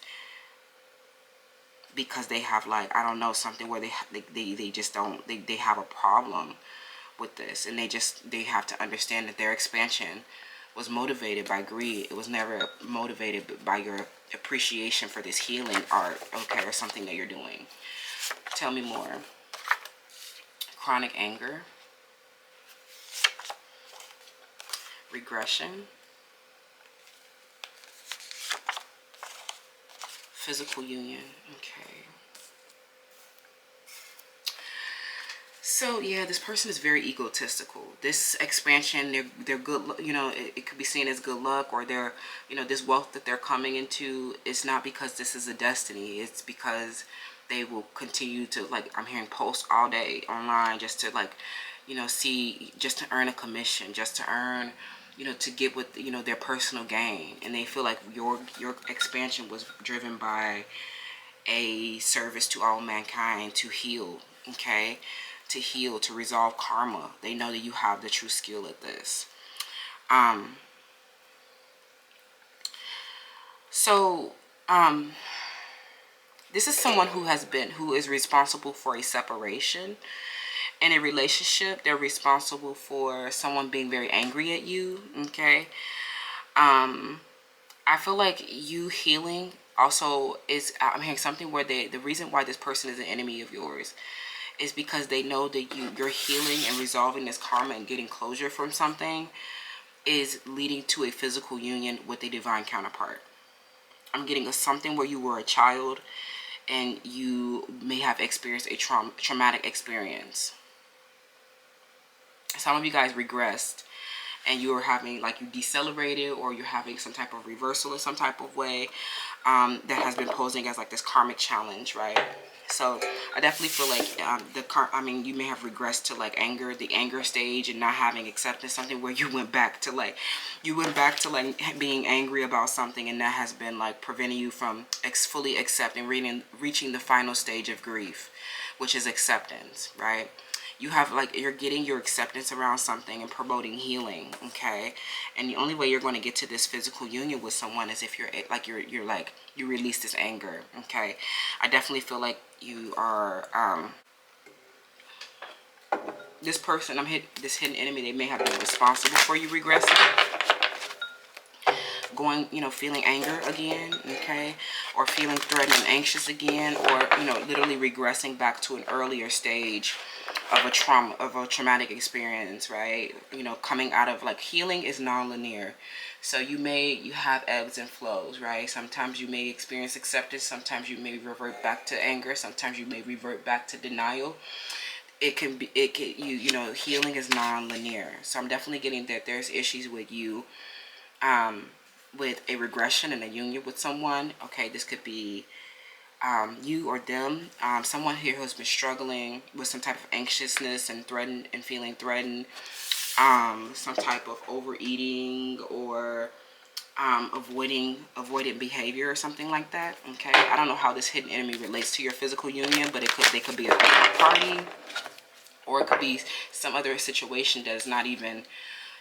because they have, like, I don't know, something where they just don't, they have a problem with this, and they have to understand that their expansion was motivated by greed. It was never motivated by your appreciation for this healing art, okay, or something that you're doing. Tell me more. Chronic anger, regression, physical union. Okay. So yeah, this person is very egotistical. This expansion, they're good, it could be seen as good luck, or they're, this wealth that they're coming into is not because this is a destiny. It's because they will continue to, like, I'm hearing post all day online just to, like, you know, see, just to earn a commission, just to earn, you know, to get with, you know, their personal gain. And they feel like your expansion was driven by a service to all mankind, to heal, okay, to heal, to resolve karma. They know that you have the true skill at this. This is someone who is responsible for a separation in a relationship. They're responsible for someone being very angry at you, okay? I feel like you healing also is, I'm hearing something where the reason why this person is an enemy of yours is because they know that you're healing and resolving this karma and getting closure from something is leading to a physical union with a divine counterpart. I'm getting something where you were a child and you may have experienced a traumatic experience. Some of you guys regressed and you're having, like, you decelerated, or you're having some type of reversal in some type of way that has been posing as like this karmic challenge, right? So I definitely feel like you may have regressed to like the anger stage, and not having acceptance, something where you went back to like being angry about something, and that has been like preventing you from fully accepting, reaching the final stage of grief, which is acceptance, right? You have, like, you're getting your acceptance around something and promoting healing, okay? And the only way you're going to get to this physical union with someone is if you release this anger, okay? I definitely feel like you are this person, this hidden enemy, they may have been responsible for you regressing, going, you know, feeling anger again, okay, or feeling threatened and anxious again, or, you know, literally regressing back to an earlier stage of a traumatic experience, right? You know, coming out of, like, healing is non-linear. So you have ebbs and flows, right? Sometimes you may experience acceptance, sometimes you may revert back to anger, sometimes you may revert back to denial. You know, healing is non-linear. So I'm definitely getting that there's issues with you with a regression and a union with someone. Okay, this could be you or them, someone here who's been struggling with some type of anxiousness and feeling threatened, some type of overeating or avoidant behavior or something like that. Okay, I don't know how this hidden enemy relates to your physical union, but they could be a third party, or it could be some other situation that is not even,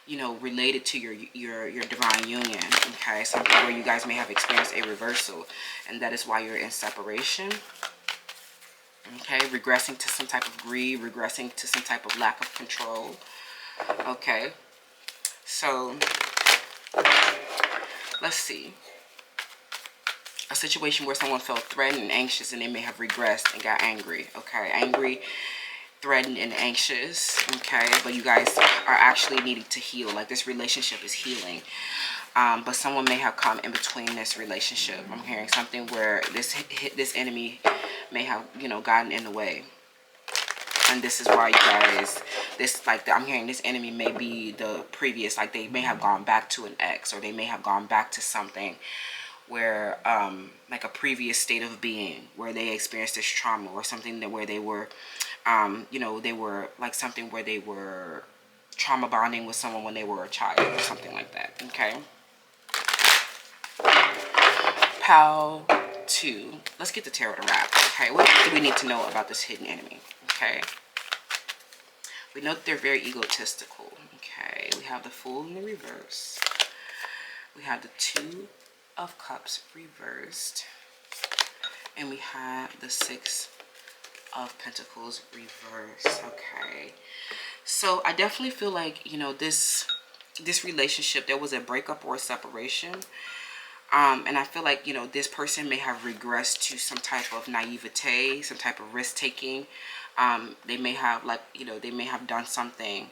you know, related to your divine union, okay? Something where you guys may have experienced a reversal, and that is why you're in separation, okay? Regressing to some type of greed, regressing to some type of lack of control, okay? So let's see. A situation where someone felt threatened and anxious, and they may have regressed and got angry, okay? Angry, threatened, and anxious, okay? But you guys are actually needing to heal. Like, this relationship is healing, but someone may have come in between this relationship. I'm hearing something where this enemy may have, you know, gotten in the way, and this is why you guys, I'm hearing this enemy may be the previous, like, they may have gone back to an ex, or they may have gone back to something where like a previous state of being where they experienced this trauma, or something that where they were you know, they were like something where they were trauma bonding with someone when they were a child, or something like that, okay? Pal 2. Let's get the tarot to wrap, okay? What do we need to know about this hidden enemy, okay? We know that they're very egotistical, okay? We have the Fool in the reverse. We have the 2 of Cups reversed. And we have the 6 of Pentacles reversed, okay? So I definitely feel like, you know, this relationship, there was a breakup or a separation. And I feel like, you know, this person may have regressed to some type of naivete, some type of risk-taking. They may have, like, you know, they may have done something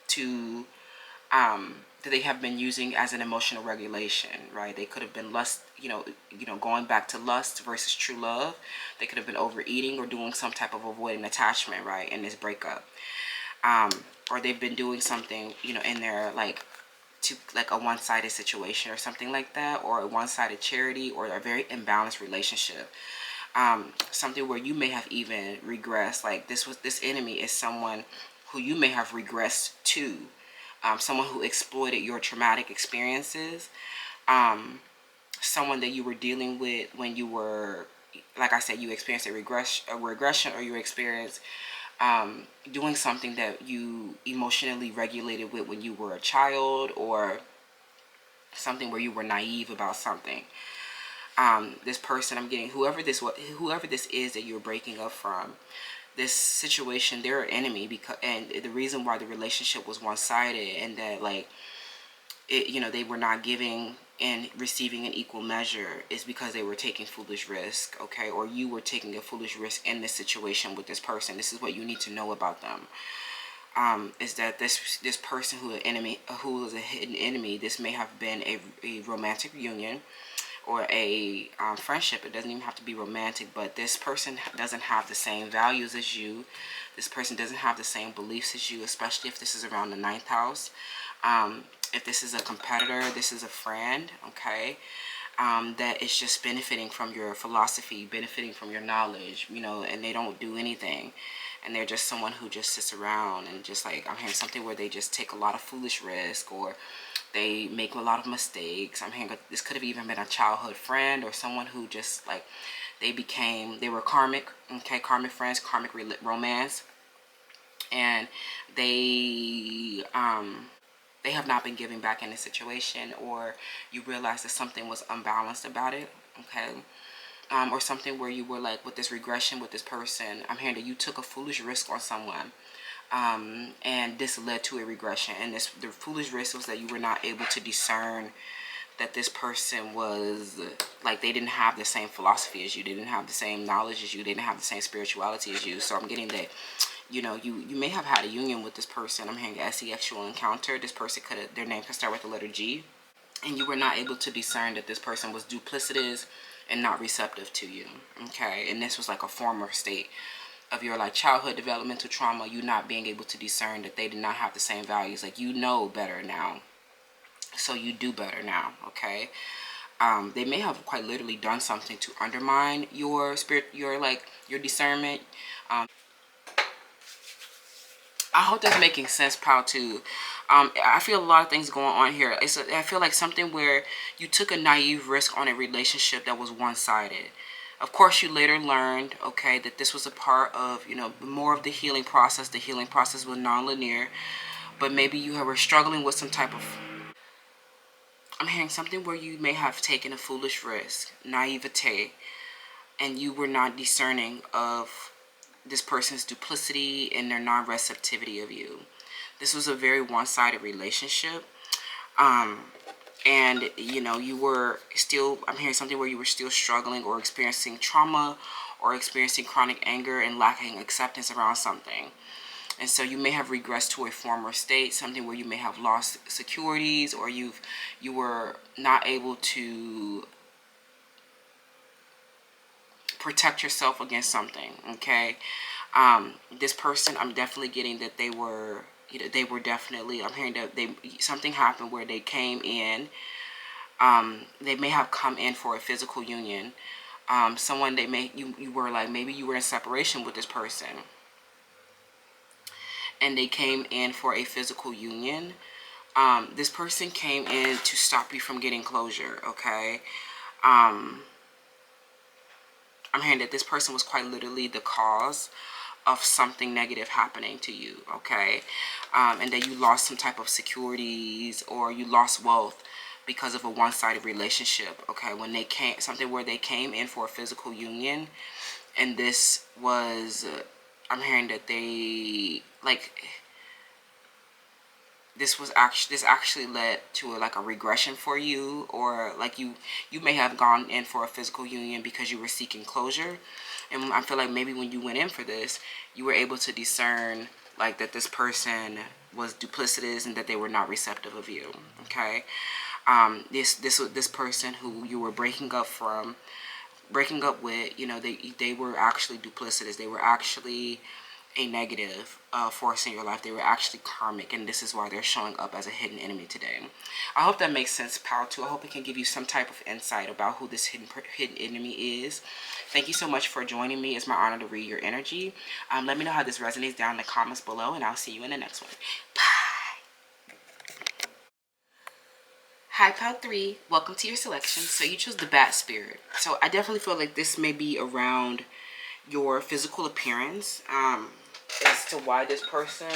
to that they have been using as an emotional regulation, right? They could have been lust, you know, going back to lust versus true love. They could have been overeating or doing some type of avoiding attachment, right, in this breakup. Or they've been doing something, you know, in their, like, to like a one-sided situation or something like that, or a one-sided charity, or a very imbalanced relationship. something where you may have even regressed. Like this enemy is someone who you may have regressed to, someone who exploited your traumatic experiences, someone that you were dealing with when you were, like I said, you experienced a regression, or you experienced doing something that you emotionally regulated with when you were a child, or something where you were naive about something. This person, I'm getting whoever this is that you're breaking up from, this situation, they're an enemy, because, and the reason why the relationship was one-sided, and that like they were not giving and receiving an equal measure, is because they were taking foolish risk, okay? Or you were taking a foolish risk in this situation with this person. This is what you need to know about them. Is that this person who is a hidden enemy, this may have been a romantic union, or a friendship. It doesn't even have to be romantic, but this person doesn't have the same values as you. This person doesn't have the same beliefs as you, especially if this is around the 9th house. If this is a competitor, this is a friend, okay, that is just benefiting from your philosophy, benefiting from your knowledge, and they don't do anything. And they're just someone who just sits around, and just like, I'm hearing something where they just take a lot of foolish risk, or they make a lot of mistakes. I'm hearing this could have even been a childhood friend, or someone who just like, they were karmic, okay, karmic friends, karmic romance, and they have not been giving back in a situation, or you realize that something was unbalanced about it, okay, or something where you were like, with this regression with this person, I'm hearing that you took a foolish risk on someone, and this led to a regression, and the foolish risk was that you were not able to discern that this person was like, they didn't have the same philosophy as you, they didn't have the same knowledge as you, they didn't have the same spirituality as you. So I'm getting that you may have had a union with this person. I'm hearing an sexual encounter. This person their name could start with the letter G, and you were not able to discern that this person was duplicitous and not receptive to you, okay? And this was like a former state of your like childhood developmental trauma, you not being able to discern that they did not have the same values. Like, better now, so you do better now, okay? They may have quite literally done something to undermine your spirit, your discernment. I hope that's making sense, pal, too. I feel a lot of things going on here. I feel like something where you took a naive risk on a relationship that was one-sided. Of course, you later learned, okay, that this was a part of, more of the healing process. The healing process was non-linear, but maybe you were struggling with some type of... I'm hearing something where you may have taken a foolish risk, naivete, and you were not discerning of this person's duplicity and their non-receptivity of you. This was a very one-sided relationship. And you were still, I'm hearing something where you were still struggling or experiencing trauma or experiencing chronic anger and lacking acceptance around something. And so you may have regressed to a former state, something where you may have lost securities, or you were not able to protect yourself against something, okay? This person, I'm definitely getting that they were definitely, I'm hearing that something happened where they came in, they may have come in for a physical union. Someone you were like, maybe you were in separation with this person, and they came in for a physical union. This person came in to stop you from getting closure, okay? I'm hearing that this person was quite literally the cause of something negative happening to you, okay? And that you lost some type of securities, or you lost wealth because of a one-sided relationship, okay? When they something where they came in for a physical union, and this was, I'm hearing that they, this actually led to a regression for you, or like you may have gone in for a physical union because you were seeking closure. And I feel like maybe when you went in for this, you were able to discern that this person was duplicitous and that they were not receptive of you, okay? This person who you were breaking up with, they were actually duplicitous. They were actually a negative force in your life. They were actually karmic, and this is why they're showing up as a hidden enemy today. I hope that makes sense, pal, too. I hope it can give you some type of insight about who this hidden enemy is. Thank you so much for joining me. It's my honor to read your energy. Let me know how this resonates down in the comments below, and I'll see you in the next one. Bye. Hi, pal 3. Welcome to your selection. So you chose the Bat Spirit. So I definitely feel like this may be around your physical appearance, as to why this person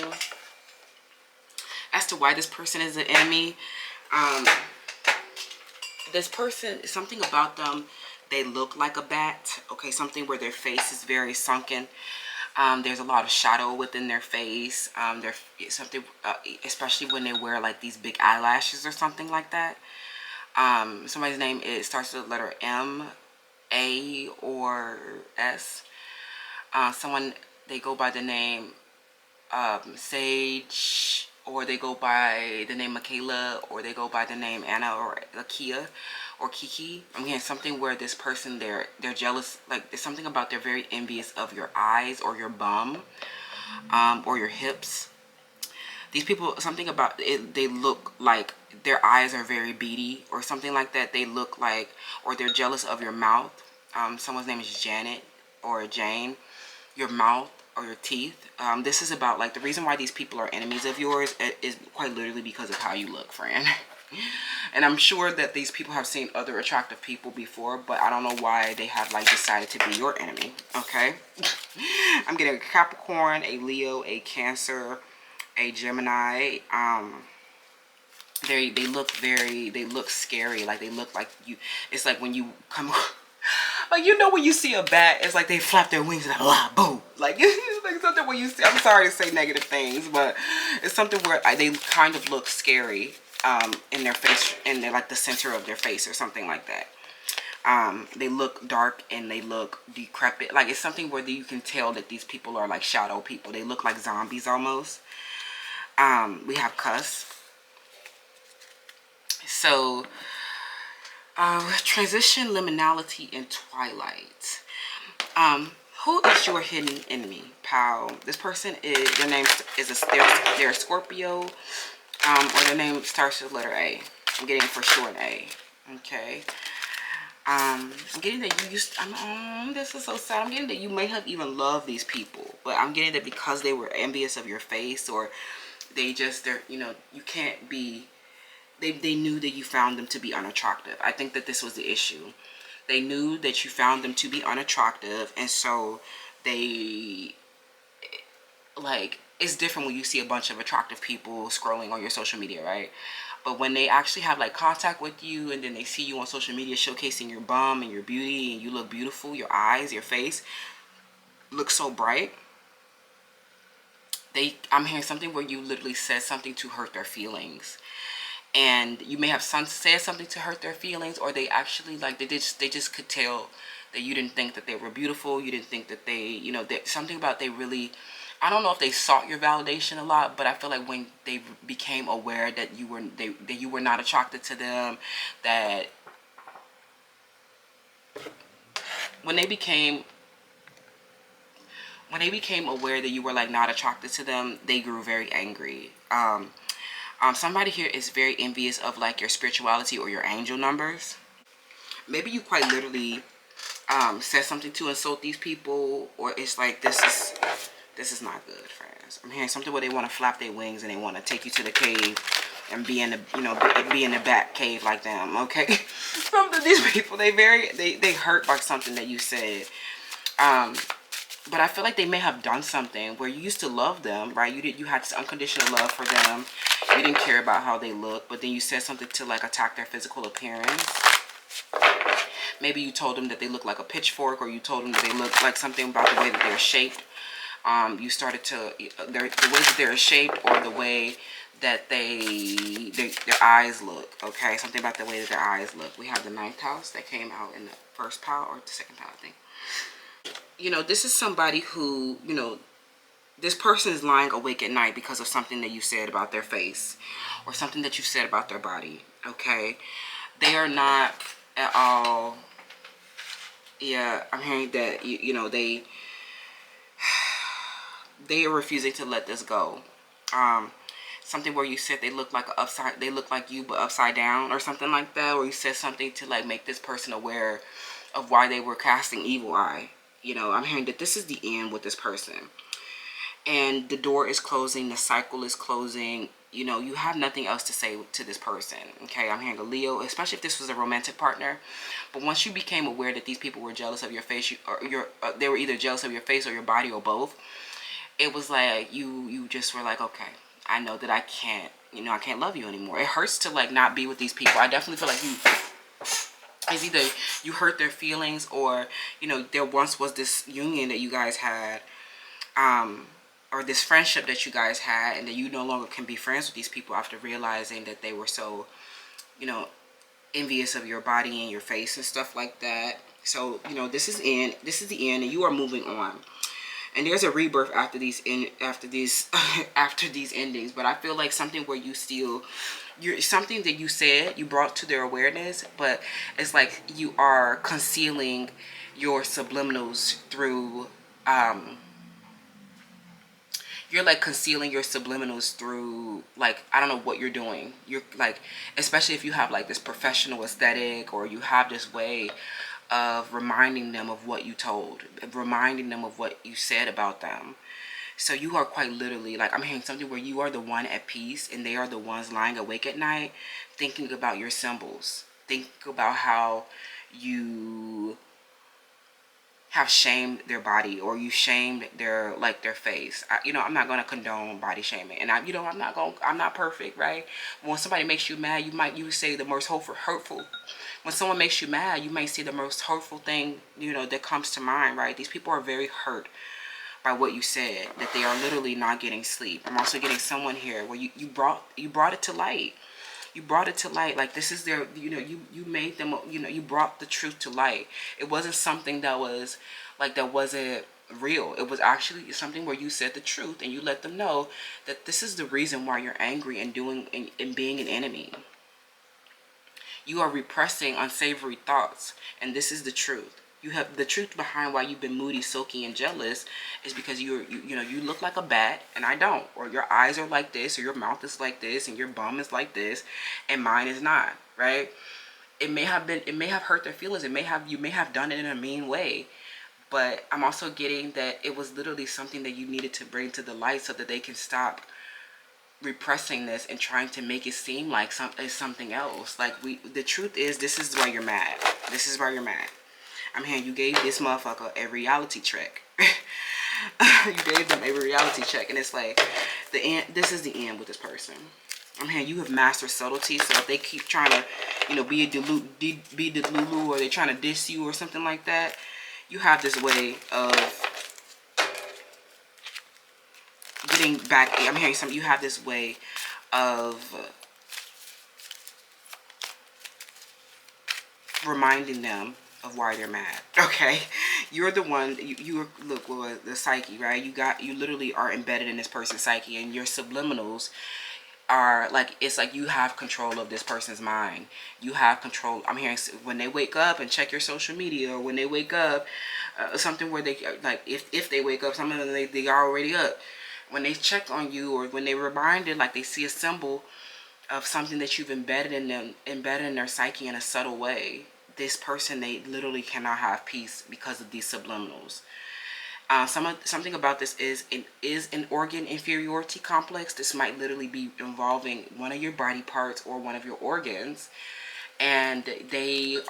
is an enemy. This person, something about them, they look like a bat. Okay, something where their face is very sunken. There's a lot of shadow within their face. There's something, especially when they wear like these big eyelashes or something like that. Somebody's name, it starts with the letter M, A, or S. Someone, they go by the name Sage, or they go by the name Michaela, or they go by the name Anna or Lakia or Kiki. I'm hearing something where this person, they're jealous. Like, there's something about they're very envious of your eyes or your bum, or your hips. These people, something about it, they look like their eyes are very beady or something like that. They look like, or they're jealous of your mouth. Someone's name is Janet or Jane. Your mouth or your teeth. This is about, like, the reason why these people are enemies of yours is quite literally because of how you look, friend. And I'm sure that these people have seen other attractive people before, but I don't know why they have, like, decided to be your enemy. Okay. I'm getting a Capricorn, a Leo, a Cancer, a Gemini. They look scary. Like, they look like you. It's like when you come like, you know, when you see a bat, it's like they flap their wings and like, boo. Like, it's like something when you see, I'm sorry to say negative things, but it's something where they kind of look scary in their face, in their, like, the center of their face or something like that. They look dark and they look decrepit. Like, it's something where you can tell that these people are like shadow people. They look like zombies almost. We have Cuss. So, transition, liminality, and twilight. Who is your hidden enemy, pal? This person is, their name is they're a Scorpio, or their name starts with the letter A. I'm getting for sure an A. Okay. I'm getting that you used. This is so sad. I'm getting that you may have even loved these people, but I'm getting that because they were envious of your face, or they're you know, you can't be. They knew that you found them to be unattractive. I think that this was the issue. They knew that you found them to be unattractive, and so they, like, it's different when you see a bunch of attractive people scrolling on your social media, right? But when they actually have, like, contact with you, and then they see you on social media showcasing your bum and your beauty, and you look beautiful, your eyes, your face look so bright. I'm hearing something where you literally said something to hurt their feelings. And you may have said something to hurt their feelings, or they actually, like, they just could tell that you didn't think that they were beautiful. You didn't think that they, you know, something about they really, I don't know if they sought your validation a lot, but I feel like when they became aware that you were not attracted to them, that when they became aware that you were, like, not attracted to them, they grew very angry. Somebody here is very envious of, like, your spirituality or your angel numbers. Maybe you quite literally said something to insult these people, or it's like, this is not good, friends. I'm hearing something where they want to flap their wings and they want to take you to the cave and be in the, you know, be in the bat cave like them. Okay. These people, they hurt by something that you said. But I feel like they may have done something where you used to love them, right? You had this unconditional love for them. You didn't care about how they look, but then you said something to, like, attack their physical appearance. Maybe you told them that they look like a pitchfork, or you told them that they look like something about the way that they're shaped. You started to, the way that they're shaped, or the way that their eyes look, okay? Something about the way that their eyes look. We have the 9th house that came out in the 1st pile, or the 2nd pile, I think. You know, this is somebody who, you know, this person is lying awake at night because of something that you said about their face, or something that you said about their body, okay? They are not at all, yeah, I'm hearing that, you know, they are refusing to let this go. Something where you said they look like they look like you but upside down or something like that, or you said something to like make this person aware of why they were casting evil eye. You know, I'm hearing that this is the end with this person, and the door is closing, the cycle is closing. You know, you have nothing else to say to this person. Okay, I'm hearing a Leo, especially if this was a romantic partner. But once you became aware that these people were jealous of your face, they were either jealous of your face or your body or both. It was like you just were like, okay, I know that I can't, you know, I can't love you anymore. It hurts to like not be with these people. I definitely feel like it's either you hurt their feelings, or you know, there once was this union that you guys had, or this friendship that you guys had, and that you no longer can be friends with these people after realizing that they were so, you know, envious of your body and your face and stuff like that. So, you know, this is the end, and you are moving on. And there's a rebirth after these after these after these endings. But I feel like something where you're something that you said you brought to their awareness, but it's like you are concealing your subliminals through you're like concealing your subliminals through, like, I don't know what you're doing. You're like, especially if you have like this professional aesthetic, or you have this way of reminding them of what you told, reminding them of what you said about them. So you are quite literally, like, I'm hearing something where you are the one at peace and they are the ones lying awake at night thinking about your symbols. Think about how you have shamed their body, or you shamed their, like, their face. You know, I'm not going to condone body shaming, and I'm not perfect, right? When somebody makes you mad, you say the most hurtful. When someone makes you mad, you may say the most hurtful thing, you know, that comes to mind, right? These people are very hurt by what you said, that they are literally not getting sleep. I'm also getting someone here where you brought it to light. You brought it to light. Like, this is their, you know, you made them, you know, you brought the truth to light. It wasn't something that was like, that wasn't real. It was actually something where you said the truth, and you let them know that this is the reason why you're angry and being an enemy. You are repressing unsavory thoughts, and this is the truth. You have the truth behind why you've been moody, sulky, and jealous is because you know, you look like a bat and I don't, or your eyes are like this, or your mouth is like this, and your bum is like this, and mine is not, right? It may have hurt their feelings. You may have done it in a mean way, but I'm also getting that it was literally something that you needed to bring to the light so that they can stop repressing this and trying to make it seem like something else. Like, the truth is, this is why you're mad. This is why you're mad. I'm hearing you gave this motherfucker a reality check. You gave them a reality check, and it's like the end. This is the end with this person. I'm hearing you have mastered subtlety. So if they keep trying to, you know, be delulu, or they're trying to diss you or something like that, you have this way of getting back. I'm hearing something. You have this way of reminding them of why they're mad. Okay, you're the one. You look, well, the psyche, right? You literally are embedded in this person's psyche, and your subliminals are like, it's like you have control of this person's mind. You have control. I'm hearing when they wake up and check your social media, or when they wake up, something where they, like, if they wake up, some of them they are already up. When they check on you, or when they reminded, like, they see a symbol of something that you've embedded in their psyche in a subtle way, this person, they literally cannot have peace because of these subliminals. Something about this is an organ inferiority complex. This might literally be involving one of your body parts or one of your organs, and they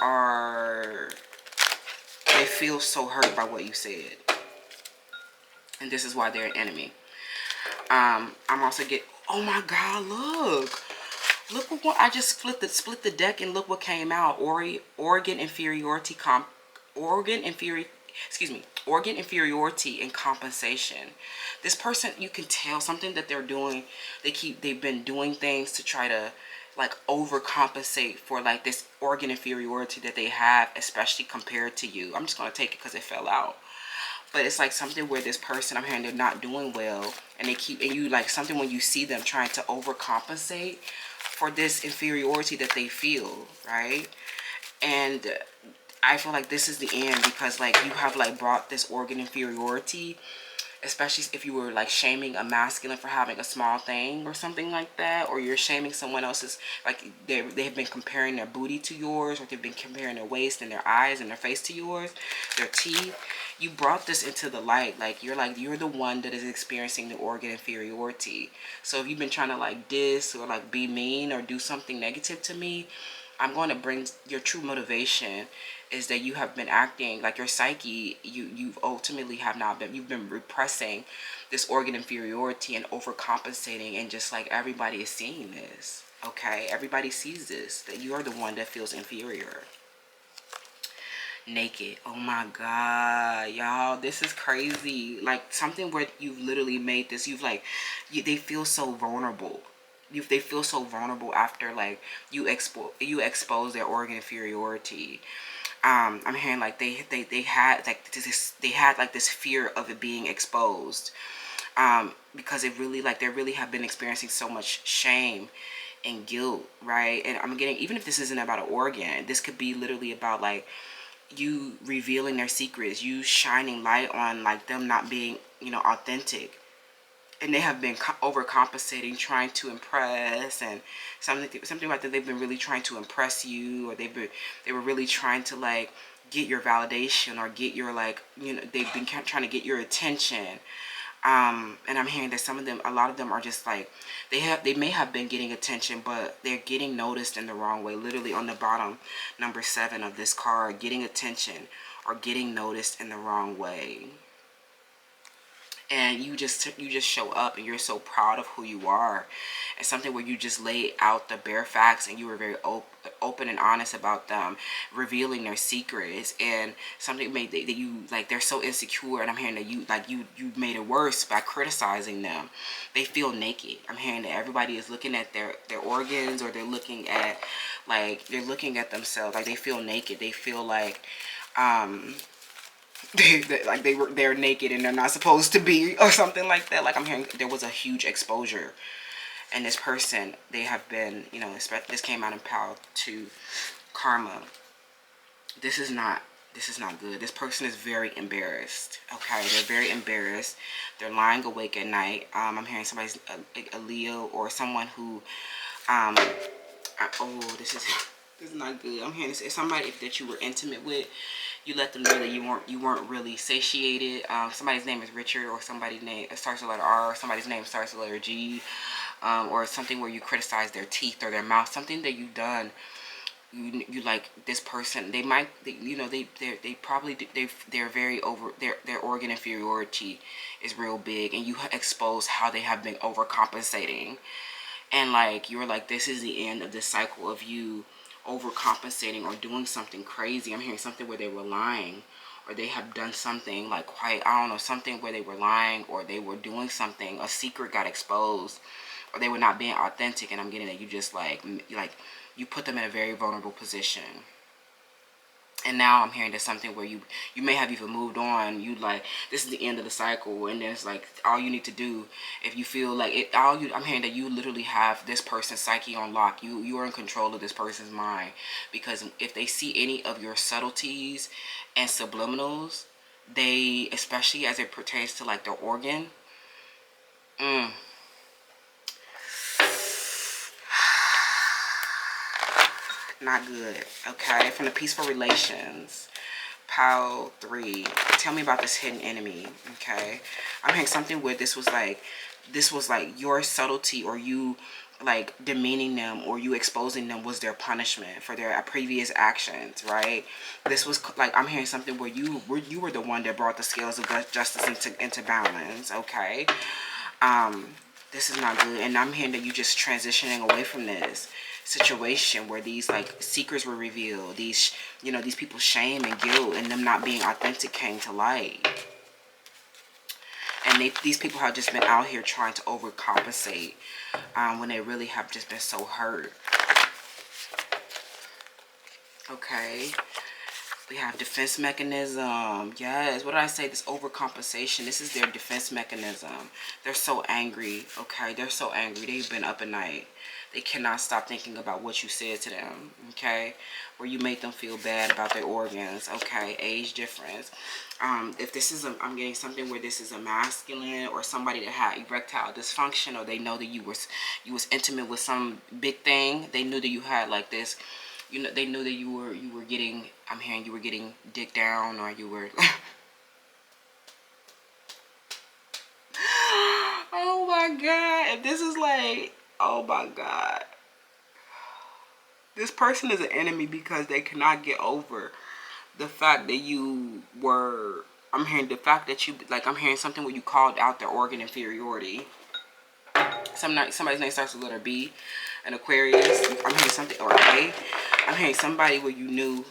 feel so hurt by what you said, and this is why they're an enemy. I'm also oh my God, look what I just split the deck, and look what came out. Organ inferiority and compensation. This person, you can tell something that they're doing. They've been doing things to try to, like, overcompensate for, like, this organ inferiority that they have, especially compared to you. I'm just gonna take it because it fell out. But it's like something where this person, I'm hearing, they're not doing well, and you, like, something when you see them trying to overcompensate for this inferiority that they feel, right? And I feel like this is the end, because, like, you have, like, brought this organ inferiority especially if you were like shaming a masculine for having a small thing or something like that, or you're shaming someone else's, like they have been comparing their booty to yours, or they've been comparing their waist and their eyes and their face to yours, their teeth. You brought this into the light. Like you're the one that is experiencing the organ inferiority. So if you've been trying to like diss or like be mean or do something negative to me, I'm going to bring your true motivation is that you have been acting like your psyche, you've ultimately have not been, you've been repressing this organ inferiority and overcompensating, and just like everybody is seeing this, okay? Everybody sees this, that you're the one that feels inferior. Naked. Oh my god, y'all, this is crazy. Like something where you've literally made this, you've like, they feel so vulnerable. They feel so vulnerable after like you expose their organ inferiority. I'm hearing like they had like this fear of it being exposed, because it really like they really have been experiencing so much shame and guilt, right? And I'm getting, even if this isn't about an organ, this could be literally about like you revealing their secrets, you shining light on like them not being, authentic. And they have been overcompensating, trying to impress, and something like that. They've been really trying to impress you, or they were really trying to like get your validation, or get your like, they've been trying to get your attention. And I'm hearing that a lot of them are just like, they may have been getting attention, but they're getting noticed in the wrong way. Literally on the bottom, number 7 of this card, getting attention or getting noticed in the wrong way. And you just show up and you're so proud of who you are. It's something where you just lay out the bare facts, and you were very open and honest about them, revealing their secrets. And something made that you like, they're so insecure, and I'm hearing that you made it worse by criticizing them. They feel naked. I'm hearing that everybody is looking at their organs, or they're looking at themselves, like they feel naked. They feel like they're naked and they're not supposed to be, or something like that. Like I'm hearing there was a huge exposure, and this person, they have been, this came out in Power to Karma. This is not good. This person is very embarrassed. Okay, they're very embarrassed. They're lying awake at night. I'm hearing somebody's a Leo, or someone who this is not good. I'm hearing it's somebody that you were intimate with. You let them know that you weren't really satiated. Somebody's name is Richard, or somebody's name starts with the letter R, or somebody's name starts with the letter G, or something where you criticize their teeth or their mouth. Something that you've done. You like this person. They might, they're very over. Their organ inferiority is real big, and you expose how they have been overcompensating, and like you're like, this is the end of this cycle of you overcompensating or doing something crazy. I'm hearing something where they were lying, or they have done something like quite, I don't know, something where they were lying, or they were doing something, a secret got exposed, or they were not being authentic. And I'm getting that you just like you put them in a very vulnerable position. And now I'm hearing there's something where you may have even moved on. You like, this is the end of the cycle, and there's like all you need to do if you feel like it. I'm hearing that you literally have this person's psyche on lock. You are in control of this person's mind, because if they see any of your subtleties and subliminals, they, especially as it pertains to like their organ, not good. Okay, from the Peaceful Relations, Pile 3. Tell me about this hidden enemy. Okay, I'm hearing something where this was like your subtlety, or you like demeaning them, or you exposing them was their punishment for their previous actions, right? This was like, I'm hearing something where you were the one that brought the scales of justice into balance. Okay, this is not good. And I'm hearing that you just transitioning away from this situation where these like secrets were revealed, these these people's shame and guilt and them not being authentic came to light, and these people have just been out here trying to overcompensate, when they really have just been so hurt. Okay, We have defense mechanism. Yes. What did I say? This overcompensation. This is their defense mechanism. They're so angry. Okay. They're so angry. They've been up at night. They cannot stop thinking about what you said to them. Okay. Where you made them feel bad about their organs. Okay. Age difference. If this is I'm getting something where this is a masculine or somebody that had erectile dysfunction, or they know that you was intimate with some big thing. They knew that you had like this. You know, they knew that you were getting, I'm hearing you were getting dick down, or you were oh my god. If this is like, oh my god, this person is an enemy because they cannot get over the fact that you were, I'm hearing the fact that you, like, I'm hearing something where you called out their organ inferiority. Somebody's name starts with letter B, an Aquarius. I'm hearing something, or A. I'm hearing somebody where you knew,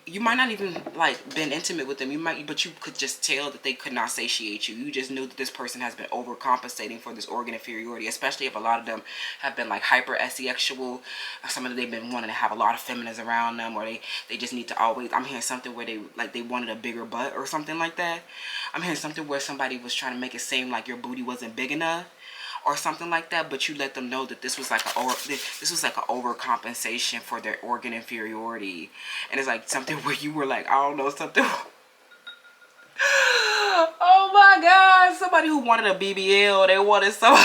you might not even like been intimate with them. You might, but you could just tell that they could not satiate you. You just knew that this person has been overcompensating for this organ inferiority, especially if a lot of them have been like hyper asexual. Some of them, they've been wanting to have a lot of feminines around them, or they just need to always, I'm hearing something where they wanted a bigger butt or something like that. I'm hearing something where somebody was trying to make it seem like your booty wasn't big enough or something like that, but you let them know that this was like this was like an overcompensation for their organ inferiority. And it's like something where you were like, I don't know, something oh my god, somebody who wanted a BBL, they wanted some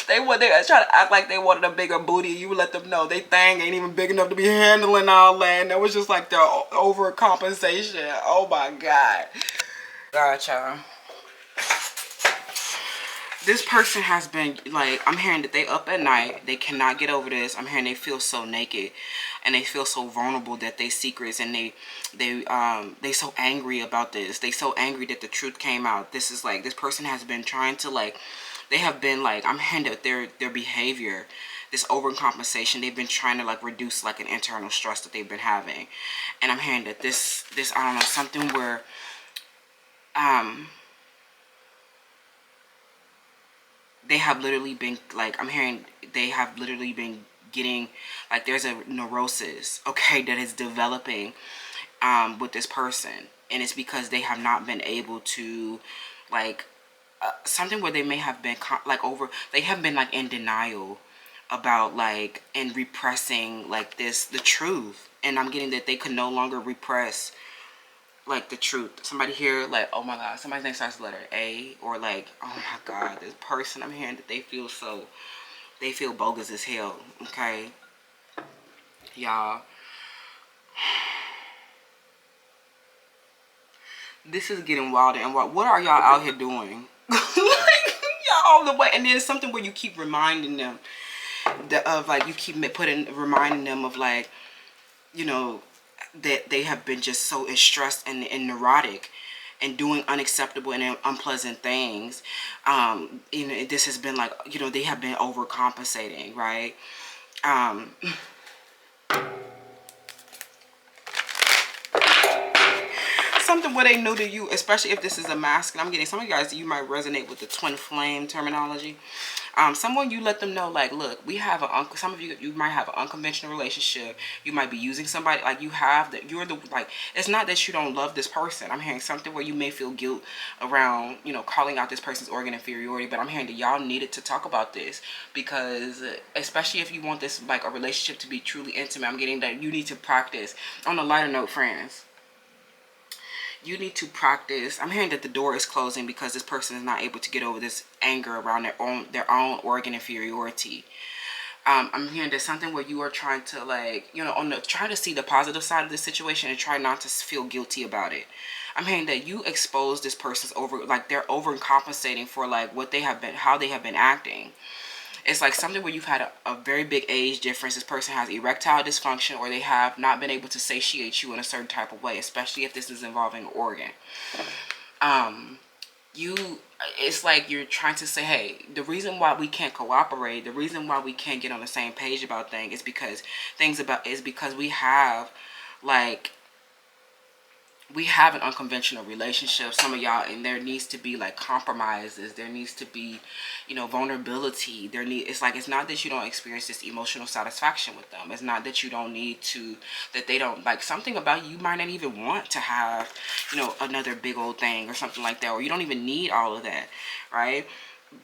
they were trying to act like they wanted a bigger booty. You let them know they thing ain't even big enough to be handling all that, and that was just like their overcompensation. Oh my god. Gotcha. This person has been like, I'm hearing that they up at night, they cannot get over this. I'm hearing they feel so naked and they feel so vulnerable, that they secrets, and they so angry about this. They so angry that the truth came out. This is like, this person has been trying to like, they have been like, I'm hearing that their behavior, this overcompensation, they've been trying to like reduce like an internal stress that they've been having. And I'm hearing that this I don't know, something where they have literally been like, I'm hearing they have literally been getting like, there's a neurosis, okay, that is developing with this person, and it's because they have not been able to like something where they may have been they have been like in denial about like, and repressing like the truth. And I'm getting that they could no longer repress like the truth. Somebody here, like, oh my god, somebody's name starts with letter A, or like, oh my god, this person, I'm hearing that they feel bogus as hell. Okay, y'all, this is getting wilder and wild. What are y'all out here doing? Like, y'all all the way. And then something where you keep reminding them of like, you keep reminding them of like, you know, that they have been just so stressed and neurotic and doing unacceptable and unpleasant things. You know, this has been like, you know, they have been overcompensating, right? Something where they knew that you, especially if this is a masculine, I'm getting some of you guys, you might resonate with the twin flame terminology. Someone, you let them know like, look, we have some of you might have an unconventional relationship. You might be using somebody, like, you have that, you're the, like, it's not that you don't love this person. I'm hearing something where you may feel guilt around, you know, calling out this person's organ inferiority, but I'm hearing that y'all needed to talk about this, because especially if you want this, like, a relationship to be truly intimate, I'm getting that you need to practice. On a lighter note, friends, you need to practice. I'm hearing that the door is closing because this person is not able to get over this anger around their own organ inferiority. I'm hearing there's something where you are trying to, like, you know, try to see the positive side of the situation and try not to feel guilty about it. I'm hearing that you expose this person's they're overcompensating for like what they have been, how they have been acting. It's like something where you've had a very big age difference. This person has erectile dysfunction, or they have not been able to satiate you in a certain type of way, especially if this is involving an organ. It's like you're trying to say, hey, the reason why we can't cooperate, the reason why we can't get on the same page about things is because we have like we have an unconventional relationship, some of y'all, and there needs to be like compromises, there needs to be, you know, vulnerability. It's like, it's not that you don't experience this emotional satisfaction with them, it's not that you don't need to, that they don't, like, something about you might not even want to have, you know, another big old thing or something like that, or you don't even need all of that, right?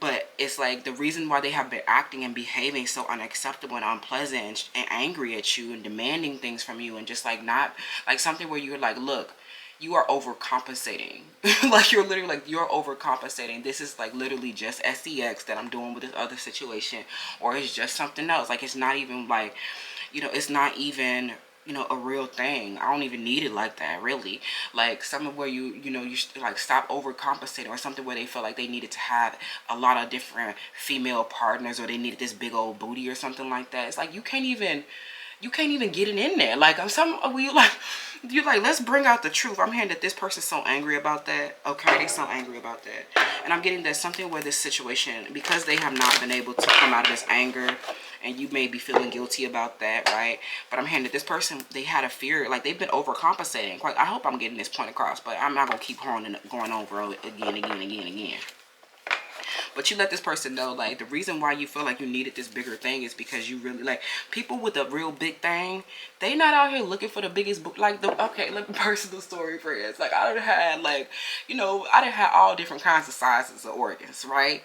But it's like the reason why they have been acting and behaving so unacceptable and unpleasant and angry at you and demanding things from you, and just like not like something where you're like, look, you are overcompensating. Like, you're literally like, you're overcompensating. This is like literally just SEX that I'm doing with this other situation, or it's just something else. Like, it's not even like, you know, it's not even, you know, a real thing. I don't even need it like that, really. Like, something where you know, you like stop overcompensating, or something where they feel like they needed to have a lot of different female partners, or they needed this big old booty or something like that. It's like, you can't even get it in there. Like, I'm some, we like, you're like, let's bring out the truth. I'm hearing that this person's so angry about that. Okay, they're so angry about that. And I'm getting that something where this situation, because they have not been able to come out of this anger, and you may be feeling guilty about that, right? But I'm hearing that this person, they had a fear, like they've been overcompensating. Like, I hope I'm getting this point across, but I'm not going to keep going over it again. But you let this person know, like, the reason why you feel like you needed this bigger thing is because you really, like, people with a real big thing, they not out here looking for the biggest book. Like, okay, let me, personal story, friends. Like, I done had, like, you know, I done had all different kinds of sizes of organs, right?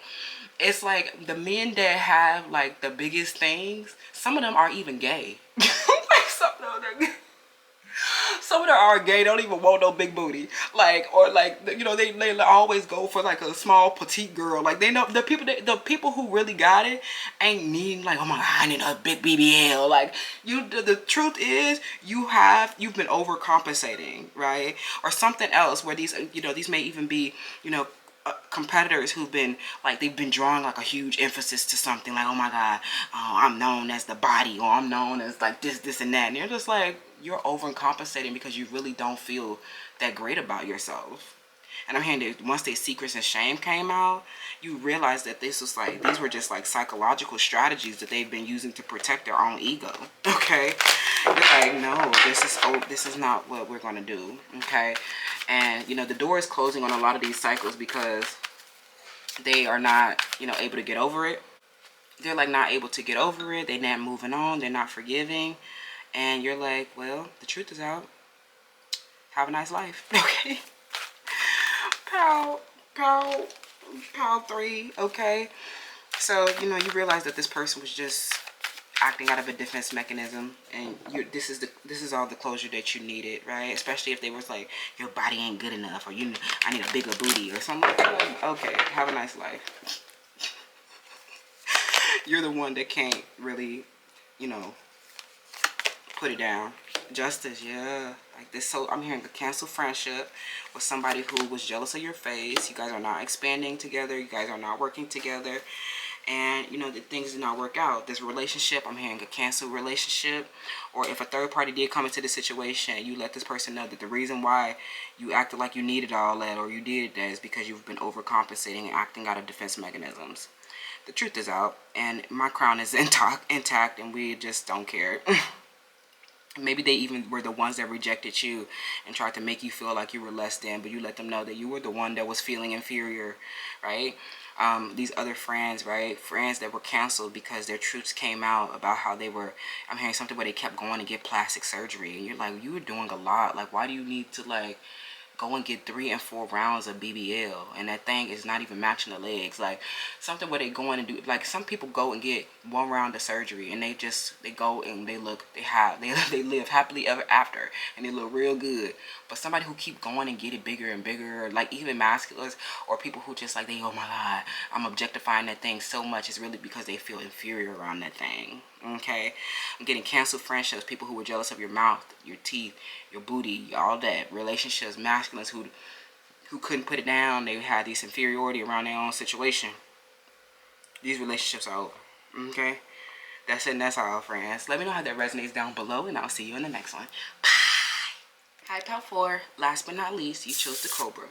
It's like the men that have, like, the biggest things, some of them are even gay. Like, some of them are gay, don't even want no big booty. Like, or like, you know, they always go for like a small petite girl. Like, they know the people who really got it ain't needing like, oh my god, I need a big BBL. Like, the truth is, you've been overcompensating, right? Or something else where these, you know, these may even be, you know, competitors who've been like, they've been drawing like a huge emphasis to something, like, oh my god, I'm known as the body, or I'm known as like this and that, and you're just like, you're overcompensating because you really don't feel that great about yourself. And I'm hearing that once their secrets and shame came out, you realize that this was like, these were just like psychological strategies that they've been using to protect their own ego. Okay, you're like, no, this is not what we're gonna do. Okay, and you know, the door is closing on a lot of these cycles because they are not, you know, able to get over it. They're like not able to get over it. They're not moving on. They're not forgiving. And you're like, well, the truth is out. Have a nice life. Okay. Pow 3. Okay. So, you know, you realize that this person was just acting out of a defense mechanism, and this is all the closure that you needed, right? Especially if they was like, your body ain't good enough, or I need a bigger booty or something like that. Like, okay, have a nice life. You're the one that can't really, you know, put it down. Justice, yeah. Like this, so I'm hearing a cancel friendship with somebody who was jealous of your face. You guys are not expanding together. You guys are not working together. And, you know, the things did not work out. This relationship, I'm hearing a cancel relationship. Or if a third party did come into the situation, you let this person know that the reason why you acted like you needed all that, or you did that, is because you've been overcompensating and acting out of defense mechanisms. The truth is out, and my crown is intact, and we just don't care. Maybe they even were the ones that rejected you and tried to make you feel like you were less than, but you let them know that you were the one that was feeling inferior, right? These other friends, right? Friends that were canceled because their truths came out about how they were, I'm hearing something where they kept going to get plastic surgery. And you're like, you were doing a lot. Like, why do you need to, like, go and get 3 and 4 rounds of BBL, and that thing is not even matching the legs? Like, something where they go in and do, like, some people go and get 1 round of surgery, and they go and they live happily ever after, and they look real good. But somebody who keep going and get it bigger and bigger, like even masculines, or people who just like, oh my god, I'm objectifying that thing so much, it's really because they feel inferior around that thing. Okay, I'm getting canceled friendships, people who were jealous of your mouth, your teeth, your booty, all that. Relationships, masculines who couldn't put it down. They had this inferiority around their own situation. These relationships are over. Okay, that's it, and that's all, friends. Let me know how that resonates down below, and I'll see you in the next one. Bye. Hi, Pal 4. Last but not least, you chose the Cobra.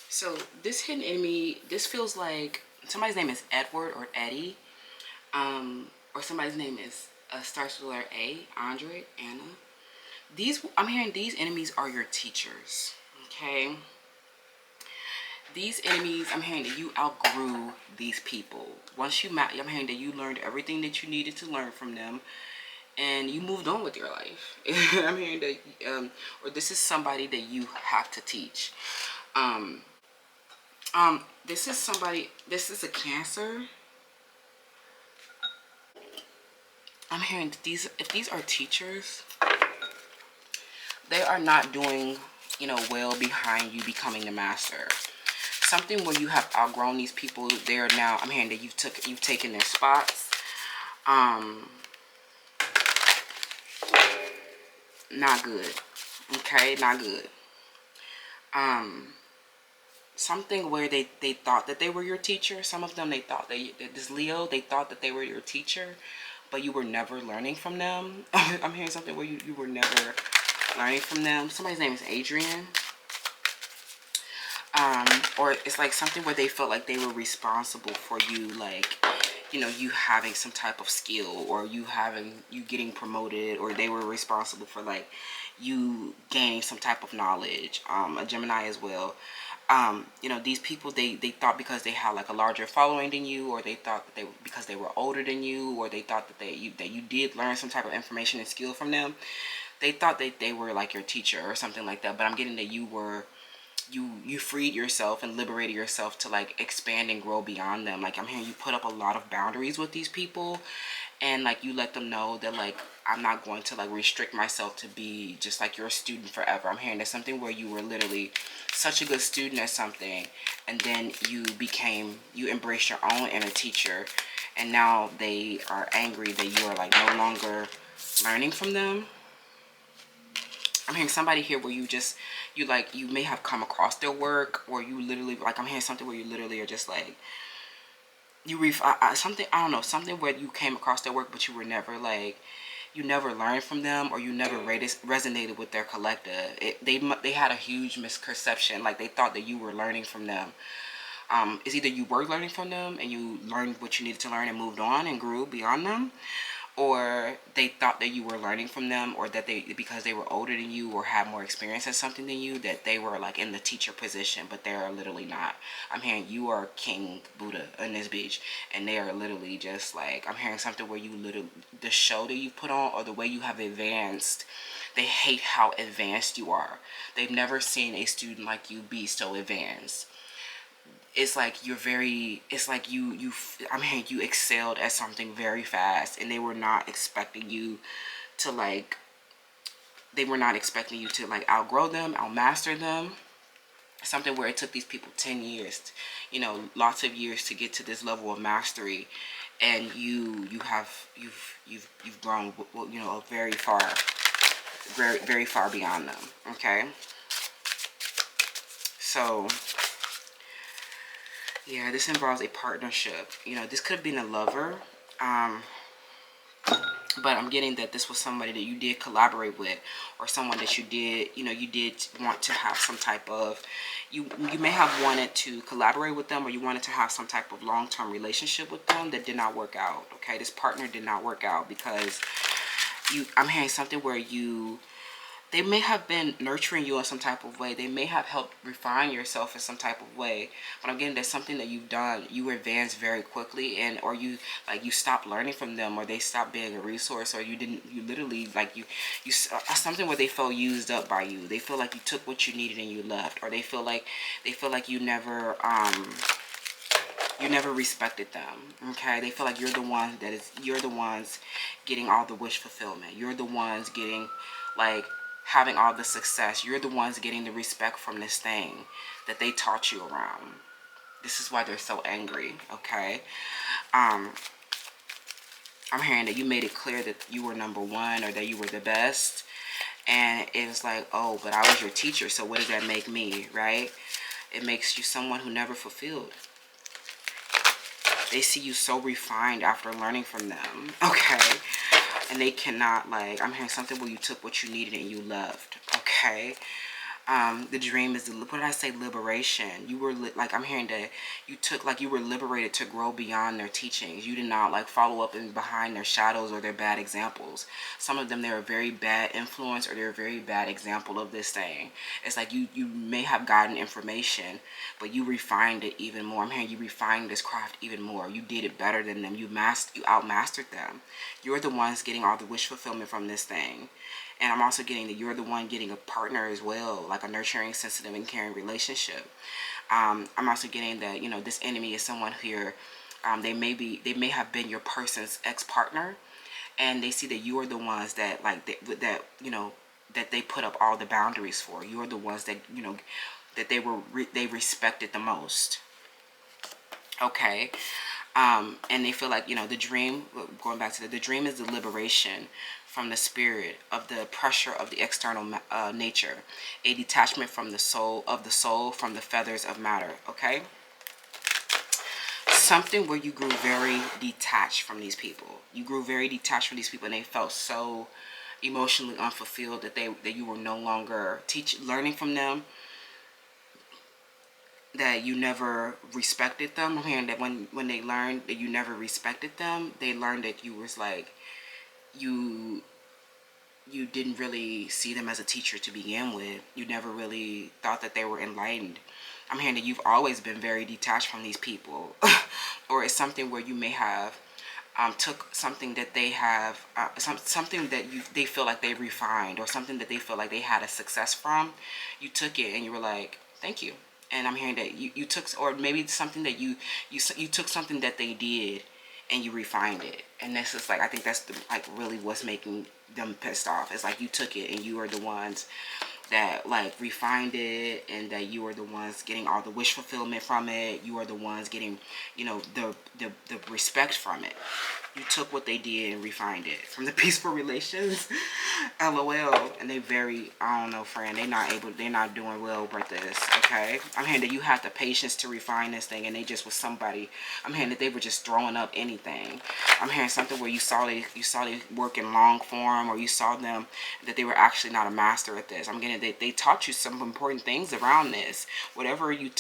So this hidden enemy, this feels like somebody's name is Edward or Eddie, or somebody's name is starts with the letter A, Andre, Anna. I'm hearing these enemies are your teachers, okay? These enemies, I'm hearing that you outgrew these people. Once you met, I'm hearing that you learned everything that you needed to learn from them, and you moved on with your life. I'm hearing that, or this is somebody that you have to teach. This is somebody. This is a Cancer. I'm hearing that if these are teachers, they are not doing, well behind you becoming the master. Something where you have outgrown these people. They are now. I'm hearing that you've taken their spots. Not good. Okay, not good. Something where they thought that they were your teacher. Some of them, they thought this Leo, they thought that they were your teacher, but you were never learning from them. I'm hearing something where you were never learning from them. Somebody's name is Adrian. Or it's like something where they felt like they were responsible for you, like, you having some type of skill, or you getting promoted, or they were responsible for like you gaining some type of knowledge. A Gemini as well. These people, they thought because they had like a larger following than you, or they thought that because they were older than you, or they thought that you did learn some type of information and skill from them. They thought that they were like your teacher or something like that. But I'm getting that you freed yourself and liberated yourself to like expand and grow beyond them. Like, I'm hearing you put up a lot of boundaries with these people, and like you let them know that like, I'm not going to like restrict myself to be just like your student forever. I'm hearing there's something where you were literally such a good student at something, and then you embraced your own inner teacher, and now they are angry that you are like no longer learning from them. I'm hearing somebody here where you may have come across their work, or you literally, like, I'm hearing something where you literally are just like, something, I don't know, something where you came across their work, but you were never like, you never learned from them, or you never resonated with their collective. They had a huge misconception, like they thought that you were learning from them. It's either you were learning from them and you learned what you needed to learn and moved on and grew beyond them, or they thought that you were learning from them, or that because they were older than you or had more experience at something than you, that they were like in the teacher position, but they are literally not. I'm hearing you are King Buddha in this bitch, and they are literally just like, I'm hearing something where the show that you put on, or the way you have advanced, they hate how advanced you are. They've never seen a student like you be so advanced. It's like I'm hearing you excelled at something very fast, and they were not expecting you to like outgrow them, outmaster them. Something where it took these people 10 years, lots of years to get to this level of mastery, and you've grown, very far, very, very far beyond them. Okay, so yeah, this involves a partnership. This could have been a lover, but I'm getting that this was somebody that you did collaborate with, or someone that you did want to have some type of, you may have wanted to collaborate with them, or you wanted to have some type of long-term relationship with them that did not work out. Okay, this partner did not work out because I'm hearing something where they may have been nurturing you in some type of way. They may have helped refine yourself in some type of way. But I'm getting there's something that you've done. You advanced very quickly, or you stopped learning from them, or they stopped being a resource, or you literally something where they felt used up by you. They feel like you took what you needed and you left, or they feel like you never respected them. Okay, they feel like you're the ones getting all the wish fulfillment. You're the ones getting like having all the success. You're the ones getting the respect from this thing that they taught you around. This is why they're so angry. Okay, I'm hearing that you made it clear that you were number one, or that you were the best, and it was like, oh, but I was your teacher, so what does that make me, right? It makes you someone who never fulfilled. They see you so refined after learning from them. Okay, and they cannot, like, I'm hearing something where you took what you needed and you left. Okay, The dream is, what did I say, liberation. You were like, I'm hearing that you took, like, you were liberated to grow beyond their teachings. You did not like follow up and behind their shadows or their bad examples. Some of them, they're a very bad influence, or they're a very bad example of this thing. It's like you may have gotten information, but you refined it even more. I'm hearing you refined this craft even more. You did it better than them. You outmastered them. You're the ones getting all the wish fulfillment from this thing. And I'm also getting that you're the one getting a partner as well, like a nurturing, sensitive, and caring relationship. I'm also getting that, you know, this enemy is someone here. They may have been your person's ex-partner, and they see that you are the ones that, like, that you know, that they put up all the boundaries for. You're the ones that, you know, that they respected the most. Okay. And they feel like, you know, the dream, going back to the dream, is the liberation from the spirit of the pressure of the external nature, a detachment from the soul, from the feathers of matter. Okay. Something where you grew very detached from these people. You grew very detached from these people, and they felt so emotionally unfulfilled that you were no longer learning from them, that you never respected them. I'm hearing that when they learned that you never respected them, they learned that you was like, you didn't really see them as a teacher to begin with. You never really thought that they were enlightened. I'm hearing that you've always been very detached from these people. Or it's something where you may have took something that they have, something that they feel like they refined, or something that they feel like they had a success from. You took it and you were like, thank you. And I'm hearing that you took, or maybe something that you took something that they did and you refined it. And this is like, I think that's like really what's making them pissed off. It's like you took it and you are the ones that like refined it, and that you are the ones getting all the wish fulfillment from it. You are the ones getting, you know, the respect from it. You took what they did and refined it. From the peaceful relations, LOL. And they very, I don't know, friend, they're not doing well with this. Okay, I'm hearing that you had the patience to refine this thing, and they just was somebody. I'm hearing that they were just throwing up anything. I'm hearing something where you saw they work in long form, or you saw them that they were actually not a master at this. I'm getting that they taught you some important things around this. Whatever you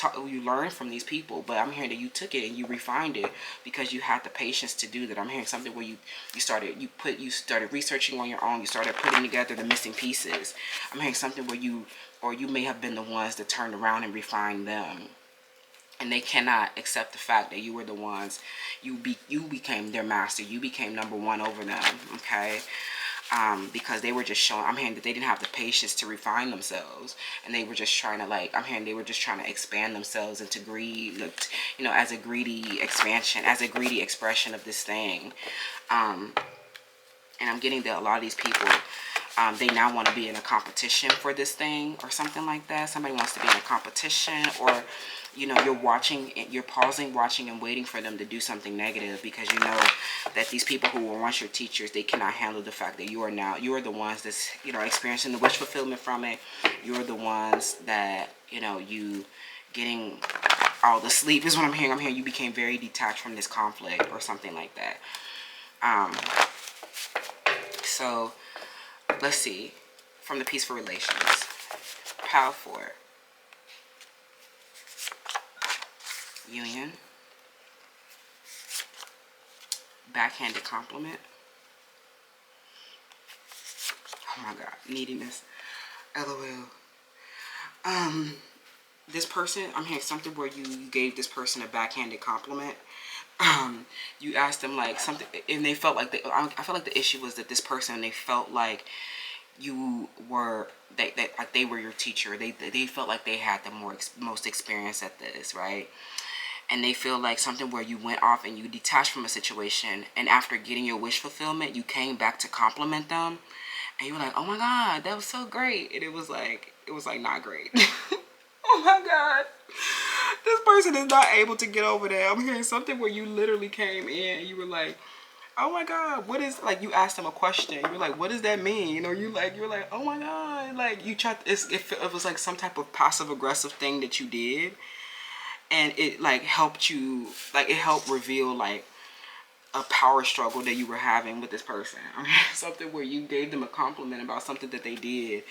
learned from these people, but I'm hearing that you took it and you refined it because you had the patience to do that. I'm hearing something where you started researching on your own. You started putting together the missing pieces. I'm hearing something where you may have been the ones that turned around and refined them. And they cannot accept the fact that you were the ones, you became their master. You became number one over them, okay? Because they were just showing, I'm hearing that they didn't have the patience to refine themselves. And they were just trying to, like, I'm hearing they were just trying to expand themselves into greed, you know, as a greedy expansion, as a greedy expression of this thing. And I'm getting that a lot of these people, they now want to be in a competition for this thing or something like that. Somebody wants to be in a competition, or, you know, you're pausing, watching, and waiting for them to do something negative, because you know that these people who were once your teachers, they cannot handle the fact that you are the ones that's, you know, experiencing the wish fulfillment from it. You're the ones that, you know, you getting all the sleep is what I'm hearing. I'm hearing you became very detached from this conflict or something like that. So let's see, from the peaceful relations, Power 4, union, backhanded compliment, oh my god, neediness, LOL. This person, I'm hearing something where you gave this person a backhanded compliment. You asked them like something, and they felt like I felt like the issue was that this person, they felt like you were like they were your teacher. They felt like they had the most experience at this, right? And they feel like something where you went off and you detached from a situation, and after getting your wish fulfillment, you came back to compliment them, and you were like, oh my god, that was so great. And it was like not great. Oh my god, this person is not able to get over that. I'm hearing something where you literally came in and you were like, oh my god, what is, like, you asked them a question, you were like, what does that mean? Or you're like, oh my god, like, you tried, it was like some type of passive aggressive thing that you did, and it like helped you, like, it helped reveal like a power struggle that you were having with this person. I'm hearing something where you gave them a compliment about something that they did,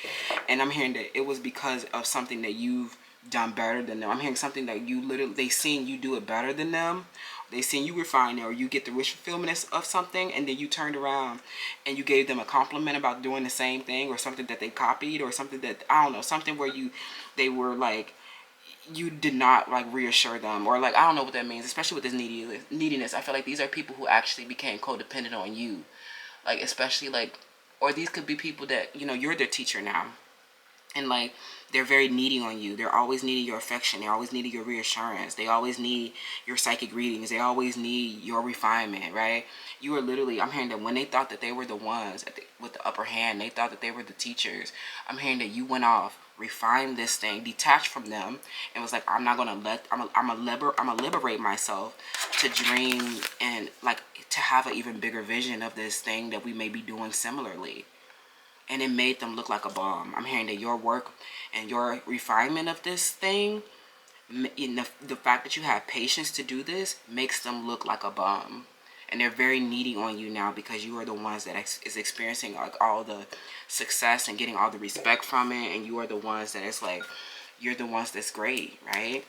and I'm hearing that it was because of something that you've done better than them. I'm hearing something that you literally, they seen you do it better than them. They seen you refine it, or you get the wish fulfillment of something, and then you turned around and you gave them a compliment about doing the same thing, or something that they copied, or something that, I don't know, something where they were like, you did not like reassure them, or like, I don't know what that means, especially with this neediness. I feel like these are people who actually became codependent on you, like, especially like, or these could be people that, you know, you're their teacher now, and like, they're very needy on you. They're always needing your affection. They're always needing your reassurance. They always need your psychic readings. They always need your refinement, right? You are literally, I'm hearing that when they thought that they were the ones with the upper hand, they thought that they were the teachers. I'm hearing that you went off, refined this thing, detached from them, and was like, I'm not gonna let, I'm gonna liberate myself to dream, and like, to have an even bigger vision of this thing that we may be doing similarly. And it made them look like a bomb. I'm hearing that your work and your refinement of this thing, in the fact that you have patience to do this, makes them look like a bomb. And they're very needy on you now, because you are the ones that is experiencing like all the success and getting all the respect from it, and you are the ones that it's like, you're the ones that's great, right?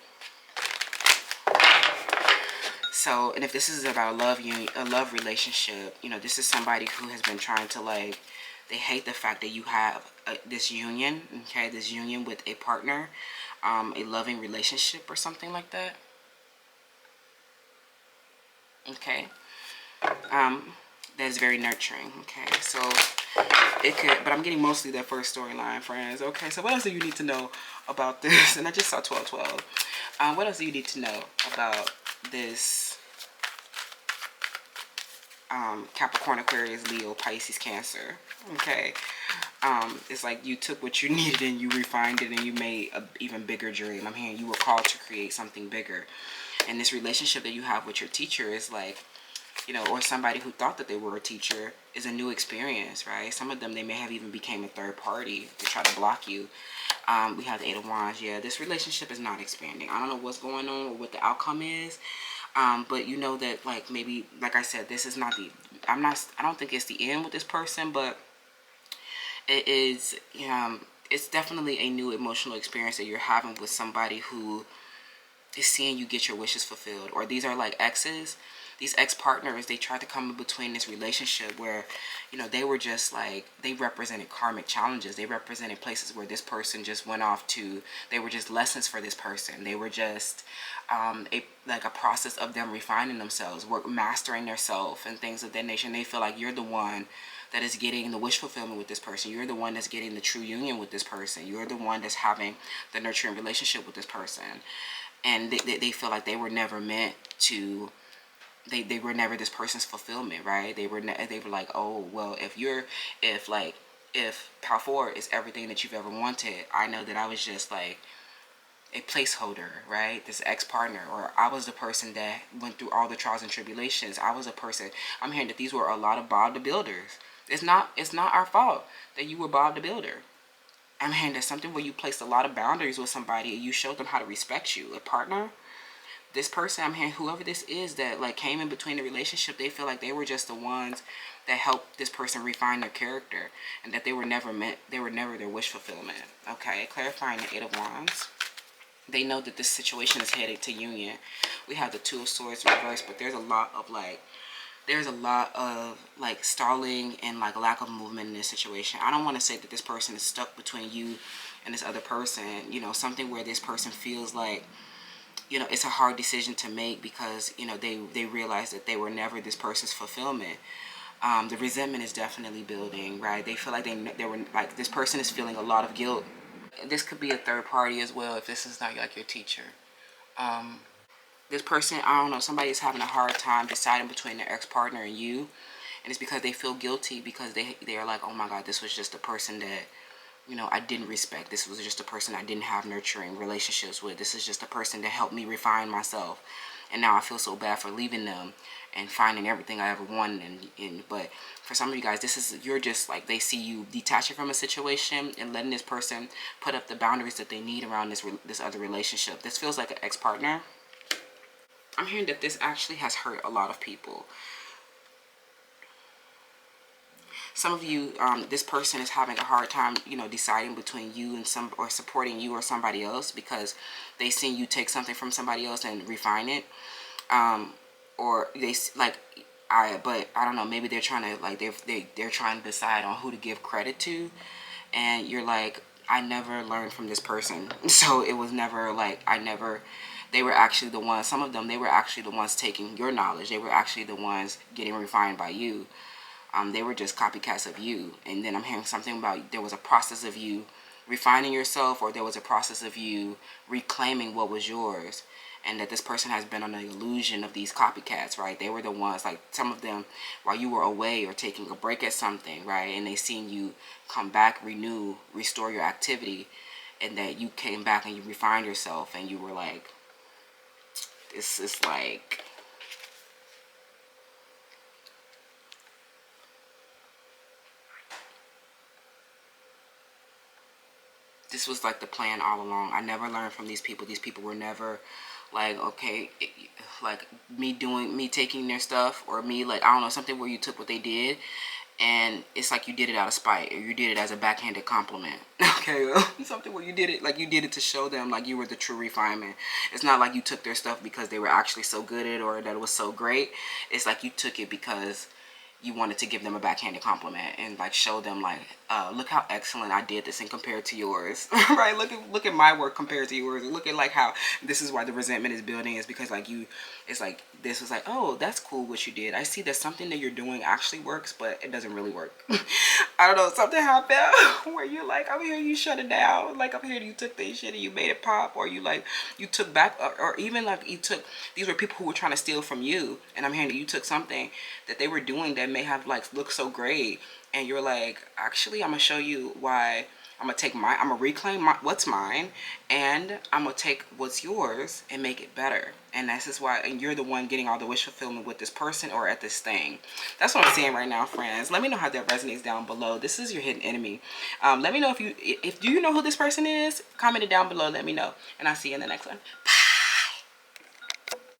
So, and if this is about a love relationship, you know, this is somebody who has been trying to like, they hate the fact that you have this union, okay, this union with a partner, a loving relationship or something like that. Okay. That's very nurturing. Okay, so it could, but I'm getting mostly that first storyline, friends. Okay, so what else do you need to know about this? And I just saw 1212. What else do you need to know about this Capricorn, Aquarius, Leo, Pisces, Cancer? Okay, it's like you took what you needed and you refined it, and you made an even bigger dream. I'm hearing you were called to create something bigger. And this relationship that you have with your teacher is like, you know, or somebody who thought that they were a teacher, is a new experience, right? Some of them, they may have even became a third party to try to block you. We have the Eight of Wands. Yeah, this relationship is not expanding. I don't know what's going on or what the outcome is. But you know that, like, maybe, like I said, this is not the, I don't think it's the end with this person, but it is, it's definitely a new emotional experience that you're having with somebody who is seeing you get your wishes fulfilled. Or these are like exes, these ex-partners, they tried to come in between this relationship where, you know, they were just like, they represented karmic challenges. They represented places where this person just went off to, they were just lessons for this person. They were just like a process of them refining themselves, mastering their self and things of that nature. And they feel like you're the one that is getting the wish fulfillment with this person. You're the one that's getting the true union with this person. You're the one that's having the nurturing relationship with this person. And they feel like they were never meant to, they were never this person's fulfillment, right? They were like, oh, well, if Power 4 is everything that you've ever wanted, I know that I was just like a placeholder, right? This ex-partner, or I was the person that went through all the trials and tribulations. I was a person. I'm hearing that these were a lot of Bob the Builders. It's not our fault that you were Bob the Builder. I'm hearing that something where you placed a lot of boundaries with somebody and you showed them how to respect you. A partner, this person, I'm hearing whoever this is that like came in between the relationship, they feel like they were just the ones that helped this person refine their character, and that they were never their wish fulfillment. Okay, clarifying the Eight of Wands. They know that this situation is headed to union. We have the Two of Swords reversed, but there's a lot of stalling and like lack of movement in this situation. I don't want to say that this person is stuck between you and this other person, you know, something where this person feels like, you know, it's a hard decision to make because, you know, they realize that they were never this person's fulfillment. The resentment is definitely building, right? They feel like they were like, this person is feeling a lot of guilt. This could be a third party as well if this is not like your teacher. This person, I don't know, somebody is having a hard time deciding between their ex-partner and you. And it's because they feel guilty because they are like, oh my God, this was just a person that, you know, I didn't respect. This was just a person I didn't have nurturing relationships with. This is just a person that helped me refine myself. And now I feel so bad for leaving them and finding everything I ever wanted. But for some of you guys, you're just like, they see you detaching from a situation and letting this person put up the boundaries that they need around this other relationship. This feels like an ex-partner. I'm hearing that this actually has hurt a lot of people. Some of you, this person is having a hard time, you know, deciding between you and some, or supporting you or somebody else, because they seen you take something from somebody else and refine it. Or they like, but I don't know, maybe they're trying to, like, they're trying to decide on who to give credit to, and you're like, I never learned from this person. So it was never like, they were actually the ones, some of them, they were actually the ones taking your knowledge. They were actually the ones getting refined by you. They were just copycats of you. And then I'm hearing something about there was a process of you refining yourself, or there was a process of you reclaiming what was yours. And that this person has been on the illusion of these copycats, right? They were the ones, like some of them, while you were away or taking a break at something, right? And they seen you come back, renew, restore your activity, and that you came back and you refined yourself, and you were like, this is like, this was like the plan all along. I never learned from these people. These people were never like, okay, like me taking their stuff, or me, like, I don't know, something where you took what they did, and it's like you did it out of spite, or you did it as a backhanded compliment. Okay, something where you did it, like you did it to show them like you were the true refinement. It's not like you took their stuff because they were actually so good at it, or that it was so great. It's like you took it because you wanted to give them a backhanded compliment and like show them like, look how excellent I did this and compared to yours. Right? Look at my work compared to yours. And look at like how this is why the resentment is building, is because like you, it's like this was like, oh, that's cool what you did. I see that something that you're doing actually works, but it doesn't really work. I don't know, something happened where you're like, I'm here, you shut it down. Like, I'm here, you took this shit and you made it pop, or you like, you took back, or even like you took, these were people who were trying to steal from you, and I'm hearing that you took something that they were doing that may have like looked so great, and you're like, actually, I'm gonna show you why. I'm gonna take I'm gonna reclaim what's mine, and I'm gonna take what's yours and make it better. And that's just why, and you're the one getting all the wish fulfillment with this person or at this thing. That's what I'm seeing right now, friends. Let me know how that resonates down below. This is your hidden enemy. Let me know if do you know who this person is? Comment it down below. Let me know, and I'll see you in the next one.